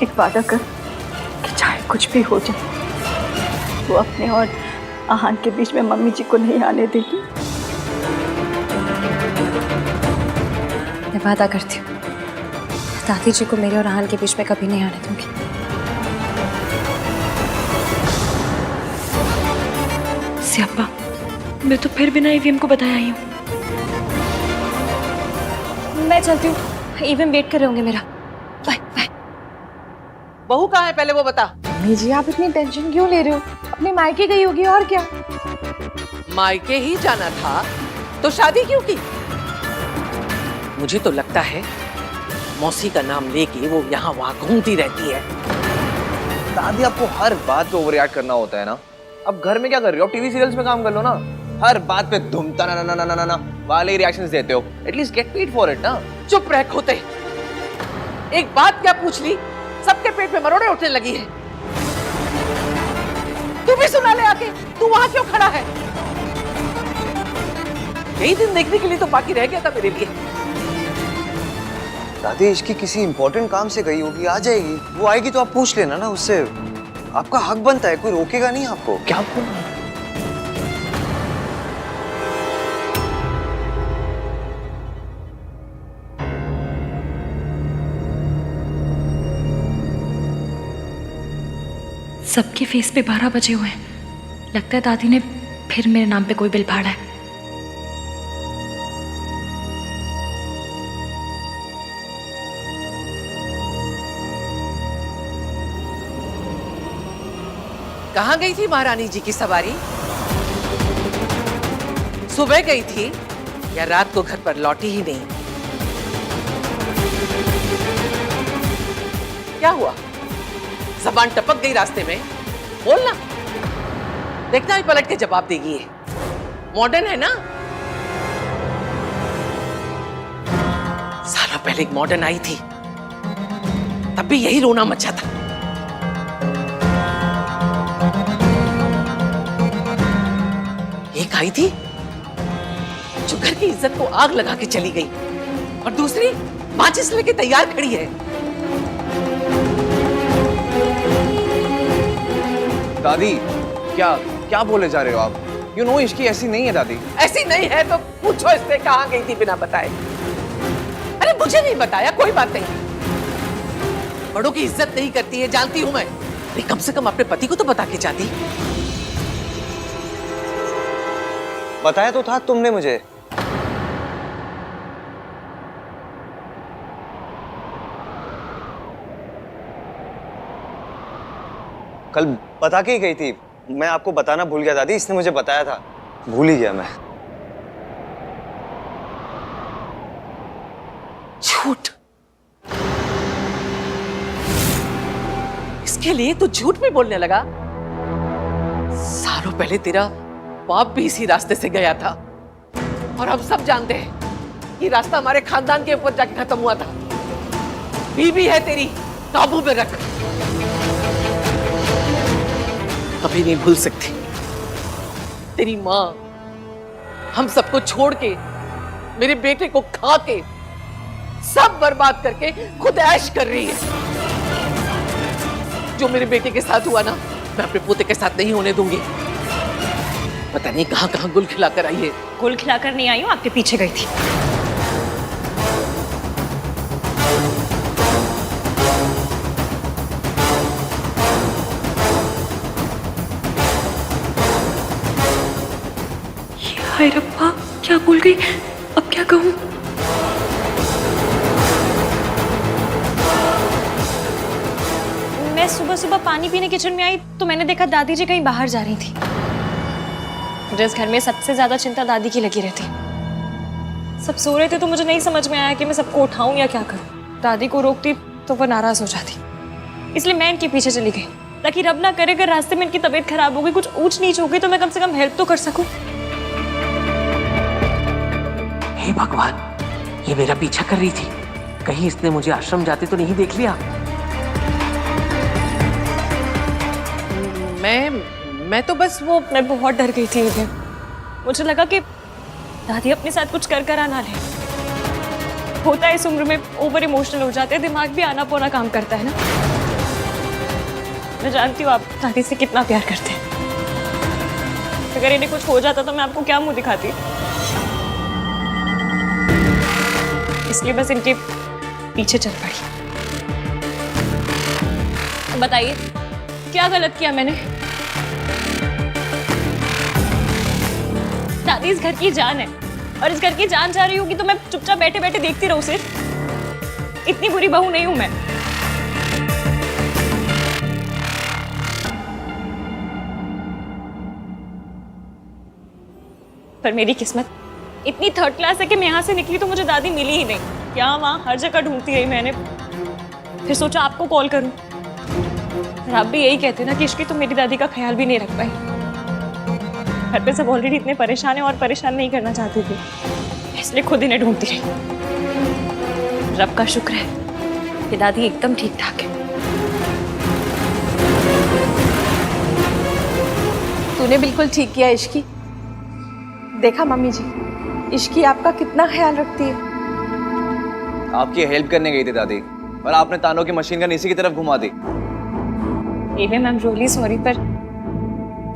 एक वादा कर कि चाहे कुछ भी हो जाए, वो अपने और आहान के बीच में मम्मी जी को नहीं आने देगी। मैं वादा करती हूँ, दादी जी को मेरे और आहान के बीच में कभी नहीं आने दूंगी। सियाप्पा, मैं तो फिर बिना ईवीएम को बताया आई हूँ। मैं चलती हूँ, ईवीएम वेट कर रहे होंगे मेरा। Bye bye. बहू कहाँ है पहले वो बता। मम्मी जी, आप इतनी टेंशन क्यों ले रहे हो? अपने मायके गई होगी और क्या। मायके ही जाना था तो शादी क्यों की? मुझे तो लगता है मौसी का नाम लेके वो यहाँ वहां घूमती रहती है। दादी, आपको हर बात पे ओवररिएक्ट करना होता है ना। अब घर में क्या कर रही हो? टीवी सीरियल्स में काम कर लो ना। हर बात पे धुमता ना ना ना ना ना वाले रिएक्शंस देते हो। At least get paid for it ना। चुप रह खोते, एक बात क्या पूछ ली, सबके पेट में मरोड़े उठने लगी है। तू भी सुना ले आके, तू वहां क्यों खड़ा है? यही दिन देखने के लिए तो बाकी रह गया था मेरे लिए। दादी इसकी किसी इंपॉर्टेंट काम से गई होगी, आ जाएगी। वो आएगी तो आप पूछ लेना ना उससे, आपका हक बनता है, कोई रोकेगा नहीं आपको। क्या बोल रहा है? सबके फेस पे 12 बजे हुए हैं। लगता है दादी ने फिर मेरे नाम पे कोई बिल फाड़ा है। कहाँ गई थी महारानी जी की सवारी? सुबह गई थी या रात को घर पर लौटी ही नहीं? क्या हुआ? जबान टपक गई रास्ते में? बोलना, देखना ही पलट के जवाब देगी। ये मॉडर्न है ना? सालों पहले एक मॉडर्न आई थी, तब भी यही रोना मचा था। एक आई थी जो घर की इज्जत को आग लगा के चली गई, और दूसरी माचिस लेके तैयार खड़ी है। दादी क्या क्या बोले जा रहे हो आप? यू नो इसकी ऐसी नहीं है दादी। ऐसी नहीं है तो पूछो इससे कहाँ गई थी बिना बताए। अरे मुझे नहीं बताया, कोई बात नहीं। बड़ों की इज्जत नहीं करती है, जानती हूं मैं। अरे कम से कम अपने पति को तो बता के जाती। बताया तो था तुमने मुझे। कल बता के ही गई थी। मैं आपको बताना भूल गया दादी, इसने मुझे बताया था, भूल ही गया मैं। झूठ, इसके लिए तो झूठ भी बोलने लगा। सालों पहले तेरा बाप भी इसी रास्ते से गया था, और हम सब जानते हैं ये रास्ता हमारे खानदान के ऊपर जाके खत्म हुआ था। बीवी है तेरी, काबू में रख। कभी नहीं भूल सकती तेरी माँ हम सबको छोड़ के, मेरे बेटे को खा के, सब बर्बाद करके खुद ऐश कर रही है। जो मेरे बेटे के साथ हुआ ना, मैं अपने पोते के साथ नहीं होने दूंगी। पता नहीं कहां कहां गुल खिलाकर आई है। गुल खिलाकर नहीं आई हूँ, आपके पीछे गई थी। हाय रब्बा, क्या भूल गई, अब क्या कहूँ? मैं सुबह सुबह पानी पीने किचन में आई तो मैंने देखा दादी जी कहीं बाहर जा रही थी। मुझे इस घर में सबसे ज्यादा चिंता दादी की लगी रहती। सब सो रहे थे तो मुझे नहीं समझ में आया कि मैं सबको उठाऊं या क्या करूं। दादी को रोकती तो वो नाराज हो जाती, इसलिए मैं इनके पीछे चली गई, ताकि रब ना करे अगर रास्ते में इनकी तबीयत खराब हो गई, कुछ ऊंच नीच हो गई, तो मैं कम से कम हेल्प तो कर सकूं। हे भगवान, ये मेरा पीछा कर रही थी, कहीं इसने मुझे आश्रम जाते तो नहीं देख लिया। मैं तो बस मैं बहुत डर गई थी। मुझे लगा कि दादी अपने साथ कुछ कर ना ले। होता है इस उम्र में, ओवर इमोशनल हो जाते हैं, दिमाग भी आना पोना काम करता है ना। मैं जानती हूँ आप दादी से कितना प्यार करते हैं। अगर इन्हें कुछ हो जाता तो मैं आपको क्या मुंह दिखाती। इसलिए बस इनके पीछे चल पड़ी। बताइए क्या गलत किया मैंने? दादी इस घर की जान है, और इस घर की जान जा रही होगी तो मैं चुपचाप बैठे बैठे देखती रहूं सिर्फ? इतनी बुरी बहू नहीं हूं मैं। पर मेरी किस्मत इतनी थर्ड क्लास है कि मैं यहाँ से निकली तो मुझे दादी मिली ही नहीं। यहाँ वहाँ हर जगह ढूंढती रही मैंने, फिर सोचा आपको कॉल करूं। और आप भी यही कहते ना कि इश्की तो मेरी दादी का ख्याल भी नहीं रख पाई। घर पे सब ऑलरेडी इतने परेशान है और परेशान नहीं करना चाहती थी, इसलिए खुद इन्हें ढूंढती रही। रब का शुक्र है कि दादी एकदम ठीक ठाक है। तूने बिल्कुल ठीक किया इश्की। देखा मम्मी जी, इश्की आपका कितना ख्याल रखती है? आपकी हेल्प करने गई थी दादी, पर आपने तानों की मशीन गन इसी की तरफ घुमा दी। मैम रियली सॉरी, पर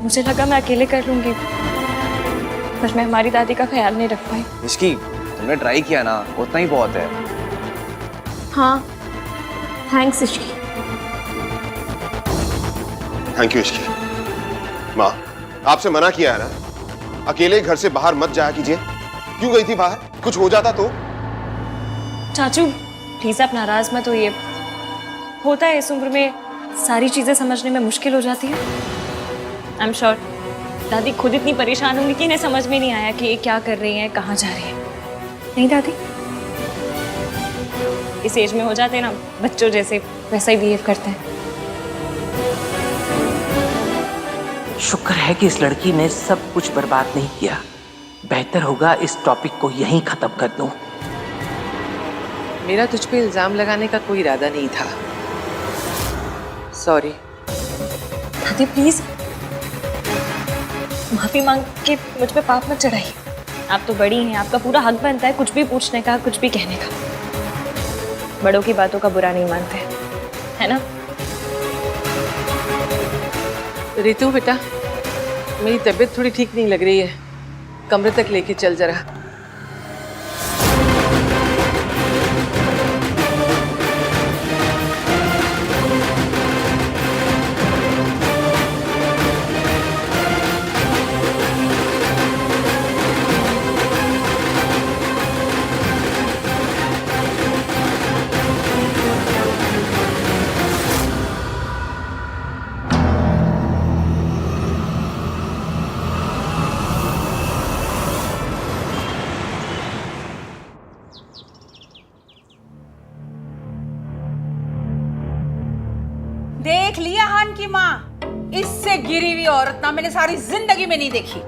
मुझे लगा मैं अकेले कर लूंगी, पर मैं हमारी दादी का ख्याल नहीं रख पाई। इसकी तुमने ट्राई किया ना, उतना ही बहुत है। हाँ, thanks Ishki. Thank you Ishki. माँ, आपसे मना किया है ना, अकेले घर से बाहर मत जाया कीजिए। क्यों गई थी बाहर? कुछ हो जाता तो? चाचू प्लीज आप नाराज मत होइए, होता है इस उम्र में सारी चीजें समझने में मुश्किल हो जाती है। आई एम श्योर दादी खुद इतनी परेशान होंगी कि इन्हें समझ में नहीं आया कि ये क्या कर रही हैं, कहाँ जा रही हैं। नहीं दादी, इस एज में हो जाते हैं ना बच्चों जैसे, वैसा ही बिहेव करते हैं। शुक्र है कि इस लड़की ने सब कुछ बर्बाद नहीं किया। बेहतर होगा इस टॉपिक को यहीं खत्म कर दूं। मेरा तुझ पे इल्जाम लगाने का कोई इरादा नहीं था। सॉरी। दादी प्लीज माफी मांग के मुझ पे पाप मत चढ़ाइए। आप तो बड़ी हैं, आपका पूरा हक बनता है कुछ भी पूछने का, कुछ भी कहने का। बड़ों की बातों का बुरा नहीं मानते, है ना? रितु बेटा, मेरी तबीयत थोड़ी ठीक नहीं लग रही है, कमरे तक लेके चल जरा। देख लिया हान की माँ, इससे गिरी हुई औरत ना मैंने सारी जिंदगी में नहीं देखी।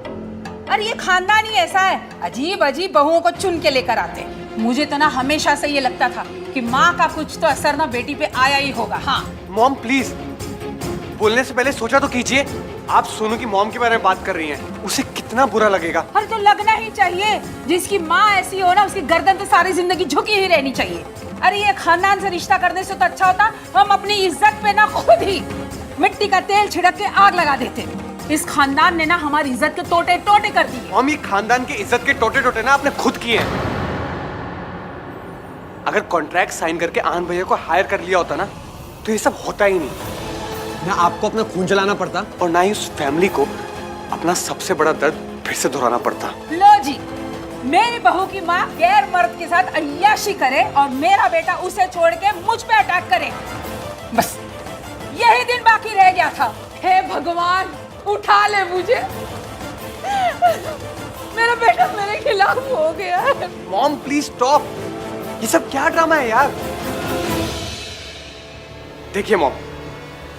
अरे ये खानदान ही ऐसा है, अजीब अजीब बहुओं को चुन के लेकर आते। मुझे तो ना हमेशा से ये लगता था कि माँ का कुछ तो असर ना बेटी पे आया ही होगा। हाँ मॉम प्लीज, बोलने से पहले सोचा तो कीजिए। आप सोनू की मॉम के बारे में बात कर रही हैं, उसे कितना बुरा लगेगा। अरे तो लगना ही चाहिए, जिसकी माँ ऐसी हो ना उसकी गर्दन तो सारी जिंदगी झुकी ही रहनी चाहिए। अरे ये खानदान से रिश्ता करने से तो अच्छा होता हम अपनी इज्जत पे ना खुद ही मिट्टी का तेल छिड़क के आग लगा देते। इस खानदान ने ना हमारी इज्जत के टोटे टोटे कर दिए। मॉम ये खानदान की इज्जत के टोटे टोटे ना आपने खुद किए हैं। अगर कॉन्ट्रैक्ट साइन करके आन भैया को हायर कर लिया होता ना तो ये सब होता ही नहीं। ना आपको अपना खून जलाना पड़ता और ना ही उस फैमिली को अपना सबसे बड़ा दर्द फिर से दोहराना पड़ता। लो जी, मेरी बहू की माँ गैर मर्द के साथ अय्याशी करे और मेरा बेटा उसे छोड़ के मुझ पे अटैक करे, बस यही दिन बाकी रह गया था। हे भगवान उठा ले मुझे, मेरा बेटा मेरे खिलाफ हो गया है। मॉम प्लीज स्टॉप, ये सब क्या ड्रामा है यार। देखिए मॉम,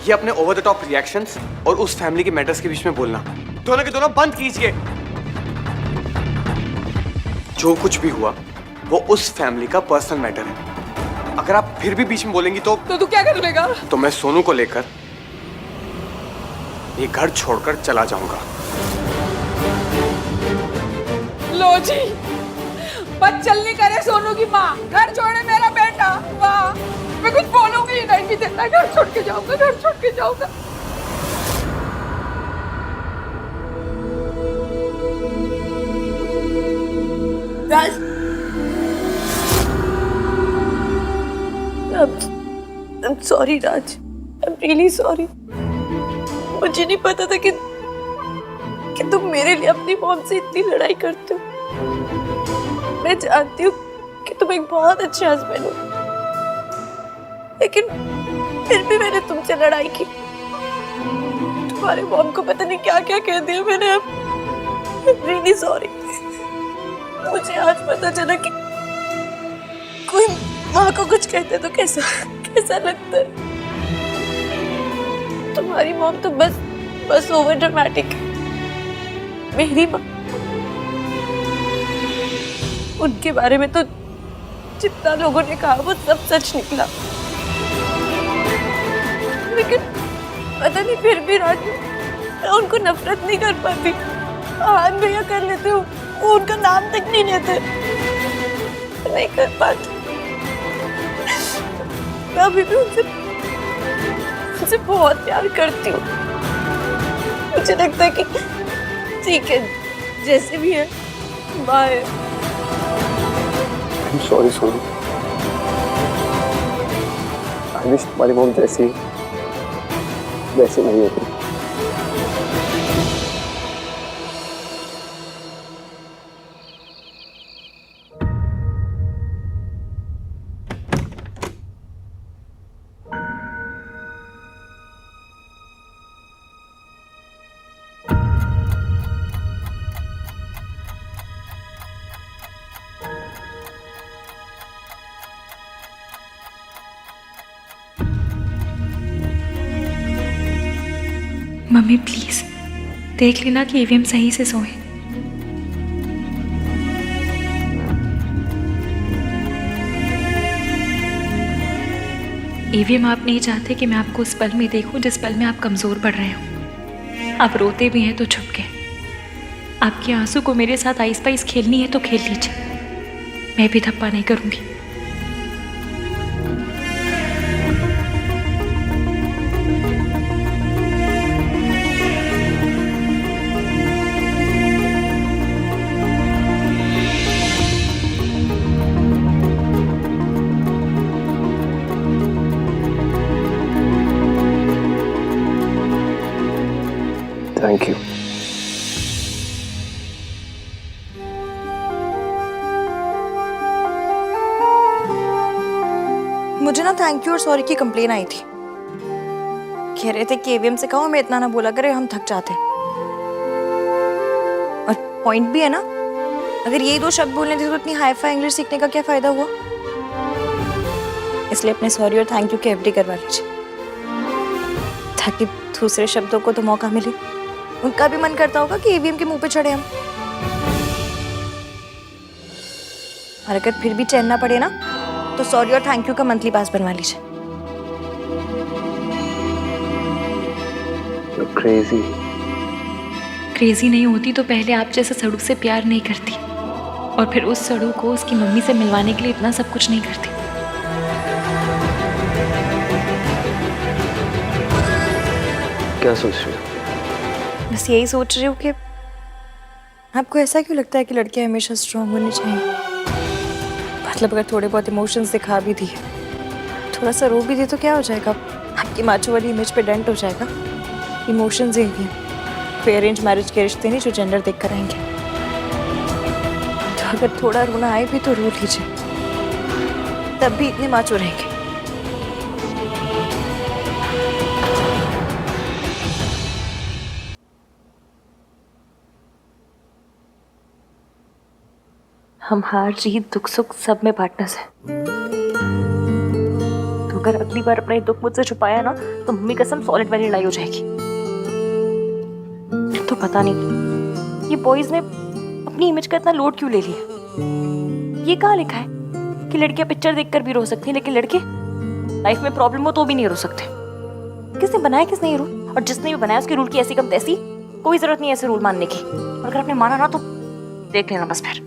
ये अपने ओवर द टॉप रिएक्शंस और उस फैमिली के मैटर्स के बीच में बोलना दोनों के दोनों बंद कीजिए। जो कुछ भी हुआ वो उस फैमिली का पर्सनल मैटर है। अगर आप फिर भी बीच में बोलेंगी तो तू क्या कर लेगा? तो मैं सोनू को लेकर ये घर छोड़कर चला जाऊंगा। लो जी, बदचल नहीं करे सोनू की माँ, घर छोड़े मेरा बेटा। वाह, मैं कुछ बोलूंगी ही नहीं कि देता, घर छोड़ के जाऊंगा, घर छोड़ के जाऊंगा। राज, I'm sorry Raj, I'm really sorry। मुझे नहीं पता था कि तुम मेरे लिए अपनी मॉम से इतनी लड़ाई करते हो। मैं जानती हूँ कि तुम एक बहुत अच्छे हस्बैंड हो, लेकिन फिर भी मैंने तुमसे लड़ाई की। तुम्हारे मॉम को पता नहीं क्या क्या कह दिया मैंने। अब रियली सॉरी। मुझे आज पता चला कि कोई माँ को कुछ कहते तो कैसा लगता है। तुम्हारी मॉम तो बस ओवर ड्रामेटिक है। मेरी माँ, उनके बारे में तो जितना लोगों ने कहा वो सब सच निकला, लेकिन पता नहीं फिर भी राज मैं उनको नफरत नहीं कर पाती। हाँ भैया कर लेते हो, वो उनका नाम तक नहीं लेते। नहीं कर पाती। मैं अभी भी उनसे बहुत प्यार करती हूँ। मुझे लगता है कि ठीक है, जैसे भी है, bye. Sorry Sonu, I wish तुम्हारी मॉम जैसी वैसे नहीं होती। मम्मी प्लीज देख लेना कि ईवीएम सही से सोए। ईवीएम आप नहीं चाहते कि मैं आपको उस पल में देखूं जिस पल में आप कमजोर पड़ रहे हो। आप रोते भी हैं तो छुप के। आपके आंसू को मेरे साथ आइस पाइस खेलनी है तो खेल लीजिए, मैं भी धप्पा नहीं करूंगी। Thank you. मुझे ना थैंक यू और सॉरी की कंप्लेन आई थी। कह रहे थे कि एवीएम से कहो हमें इतना ना बोला करे, हम थक जाते हैं। और पॉइंट भी है ना, अगर यही 2 शब्द बोलने थे तो इतनी हाई फाई इंग्लिश सीखने का क्या फायदा हुआ। इसलिए अपने सॉरी और थैंक यू के एफडी करवा लीजिए, ताकि दूसरे शब्दों को तो मौका मिले। उनका भी मन करता होगा कि ईवीएम के मुंह पे चढ़े हम। और अगर फिर भी चैन ना पड़े ना, तो सॉरी और थैंक यू का मंथली पास बनवा लीजिए। क्रेजी नहीं होती तो पहले आप जैसे सड़ू से प्यार नहीं करती, और फिर उस सड़ू को उसकी मम्मी से मिलवाने के लिए इतना सब कुछ नहीं करती। क्या सोच रही हो? बस यही सोच रही हूँ कि आपको ऐसा क्यों लगता है कि लड़कियां हमेशा स्ट्रांग होनी चाहिए। मतलब अगर थोड़े बहुत इमोशंस दिखा भी दिए, थोड़ा सा रो भी दी तो क्या हो जाएगा, आपकी माचो वाली इमेज पे डेंट हो जाएगा। इमोशंस ही कोई अरेंज मैरिज के रिश्ते नहीं जो जेंडर देख कर आएंगे। तो अगर थोड़ा रोना आए भी तो रो लीजिए, तब भी इतने माचो रहेंगे। हम हार जीत दुख सुख सब में पार्टनर्स हैं। तो अगर अगली बार अपने दुख मुझसे छुपाया ना, तो मम्मी कसम सॉलिड वाली लड़ाई हो जाएगी। तो पता नहीं ये बॉयज ने अपनी इमेज का इतना लोड क्यों ले लिया। ये कहाँ लिखा है कि लड़कियां पिक्चर देखकर भी रो सकती हैं, लेकिन लड़के लाइफ में प्रॉब्लम हो तो भी नहीं रो सकते। किसने बनाया, किसने ये रूल? और जिसने भी बनाया उसके रूल की ऐसी कम तैसी, कोई जरूरत नहीं ऐसे रूल मानने की। और अगर आपने माना ना तो देख लेना बस फिर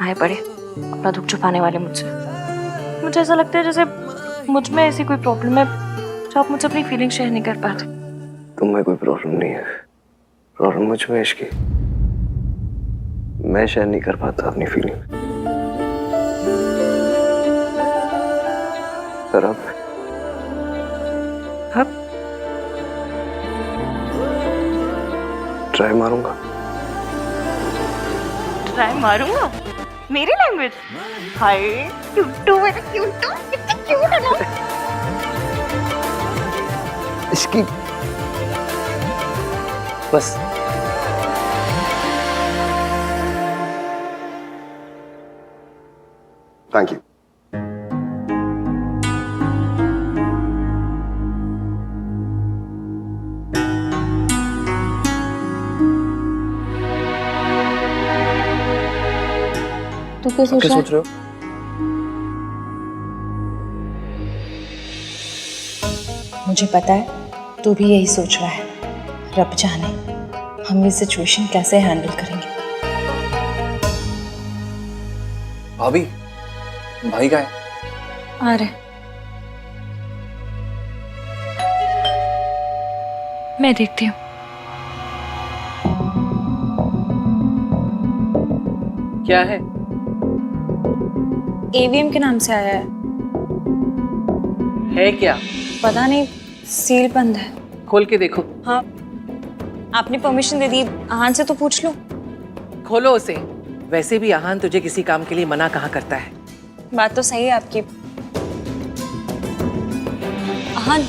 आए पड़े अपना दुख छुपाने वाले मुझसे। मुझे ऐसा लगता है जैसे मुझ में ऐसी कोई प्रॉब्लम है जो आप मुझसे अपनी फीलिंग शेयर नहीं कर पाते। तुम में कोई प्रॉब्लम नहीं है, प्रॉब्लम मुझ में इश्क की। मैं शेयर नहीं कर पाता अपनी फीलिंग। पर अब ट्राई मारूंगा। ट्राई मारूंगा? मेरी लैंग्वेज? हाय क्यूटू, मेरा क्यूटू, कितनी क्यूट है ना। इसकी बस थैंक यू। तू क्या सोच रहा है? रहे हो? मुझे पता है तू भी यही सोच रहा है। रब जाने हम ये सिचुएशन कैसे हैंडल करेंगे। भाभी, भाई का है? आ रहे। मैं देखती हूँ। क्या है? एवीएम के नाम से आया है क्या? पता नहीं, सील बंद है। खोल के देखो। हाँ, आपने परमिशन दे दी, आहान से तो पूछ लो। खोलो उसे। वैसे भी आहान तुझे किसी काम के लिए मना कहाँ करता है। बात तो सही है आपकी। आहान,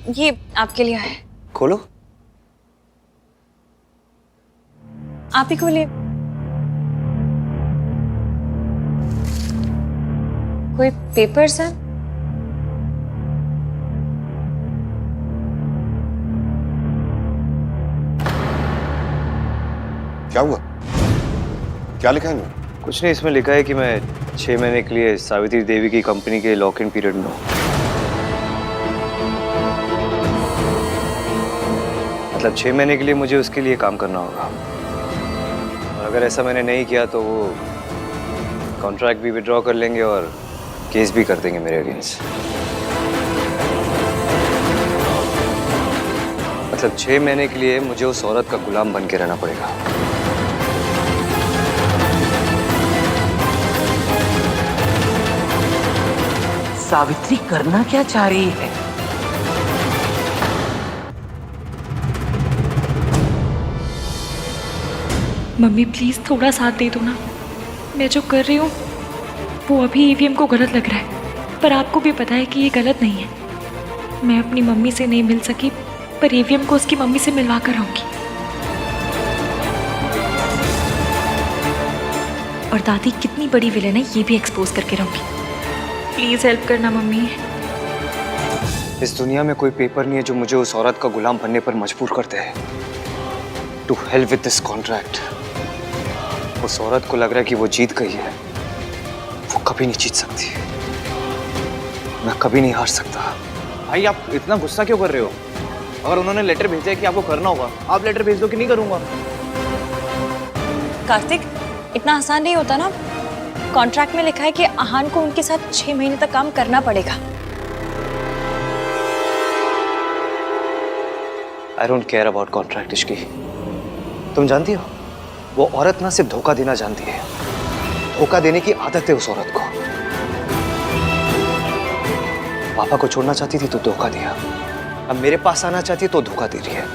ये आपके लिए है। खोलो। आप ही खोलिए। कोई पेपर्स है? क्या हुआ? क्या लिखा है इनमें? कुछ नहीं, इसमें लिखा है कि मैं 6 महीने के लिए सावित्री देवी की कंपनी के लॉक इन पीरियड में हूँ। मतलब 6 महीने के लिए मुझे उसके लिए काम करना होगा, और अगर ऐसा मैंने नहीं किया तो वो कॉन्ट्रैक्ट भी विड्रॉ कर लेंगे और केस भी कर देंगे मेरे अगेंस्ट। मतलब 6 महीने के लिए मुझे उस औरत का गुलाम बन के रहना पड़ेगा। सावित्री करना क्या चाह रही है? मम्मी प्लीज थोड़ा साथ दे दो ना। मैं जो कर रही हूँ वो अभी ईवीएम को गलत लग रहा है, पर आपको भी पता है कि ये गलत नहीं है। मैं अपनी मम्मी से नहीं मिल सकी, पर ईवीएम को उसकी मम्मी से मिलवा कर आऊंगी। और दादी कितनी बड़ी विलेन है ये भी एक्सपोज करके रहूंगी। प्लीज हेल्प करना मम्मी। इस दुनिया में कोई पेपर नहीं है जो मुझे उस औरत का गुलाम बनने पर मजबूर करते हैं। To hell with this contract. उस औरत को लग रहा है कि वो जीत गई है, वो कभी नहीं जीत सकती। मैं कभी नहीं हार सकता। भाई आप इतना गुस्सा क्यों कर रहे हो? अगर उन्होंने लेटर भेजा है कि आपको करना होगा, आप लेटर भेज दो कि नहीं करूंगा। कार्तिक, इतना आसान नहीं होता ना। कॉन्ट्रैक्ट में लिखा है कि आहान को उनके साथ 6 महीने तक काम करना पड़ेगा। I don't care about contract Ishki. तुम जानती हो, वो औरत ना सिर्फ धोखा देना जानती है, धोखा देने की आदत है उस औरत को। पापा को छोड़ना चाहती थी तो धोखा दिया, अब मेरे पास आना चाहती है तो धोखा दे रही है।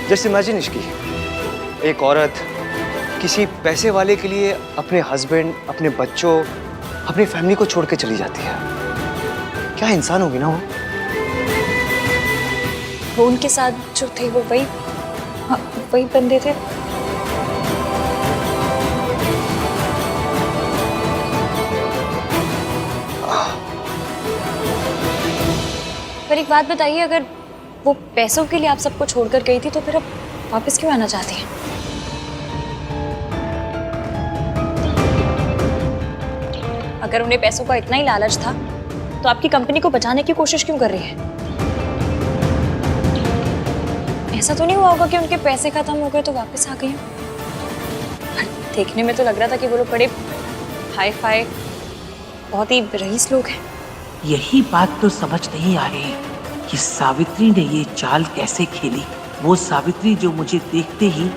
जस्ट इमेजिन इश्की, एक औरत किसी पैसे वाले के लिए अपने हस्बैंड, अपने बच्चों, अपनी फैमिली को छोड़ के चली जाती है। क्या इंसान होगी ना वो? वो उनके साथ जो थे वो वही, हाँ, वही बंदे थे। पर एक बात बताइए, अगर वो पैसों के लिए आप सबको छोड़कर गई थी तो फिर अब वापस क्यों आना चाहती हैं? अगर उन्हें पैसों का इतना ही लालच था तो आपकी कंपनी को बचाने की कोशिश क्यों कर रही है? ऐसा तो नहीं हुआ होगा कि उनके पैसे खत्म हो गए तो वापस आ गई? देखने में तो लग रहा था कि वो लोग बड़े हाई फाई, बहुत ही रईस लोग हैं। यही बात तो समझ नहीं आ रही कि सावित्री ने ये चाल कैसे खेली। वो सावित्री जो मुझे देखते ही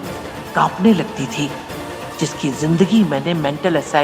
कांपने लगती थी, जिसकी जिंदगी मैंने मेंटल असाइल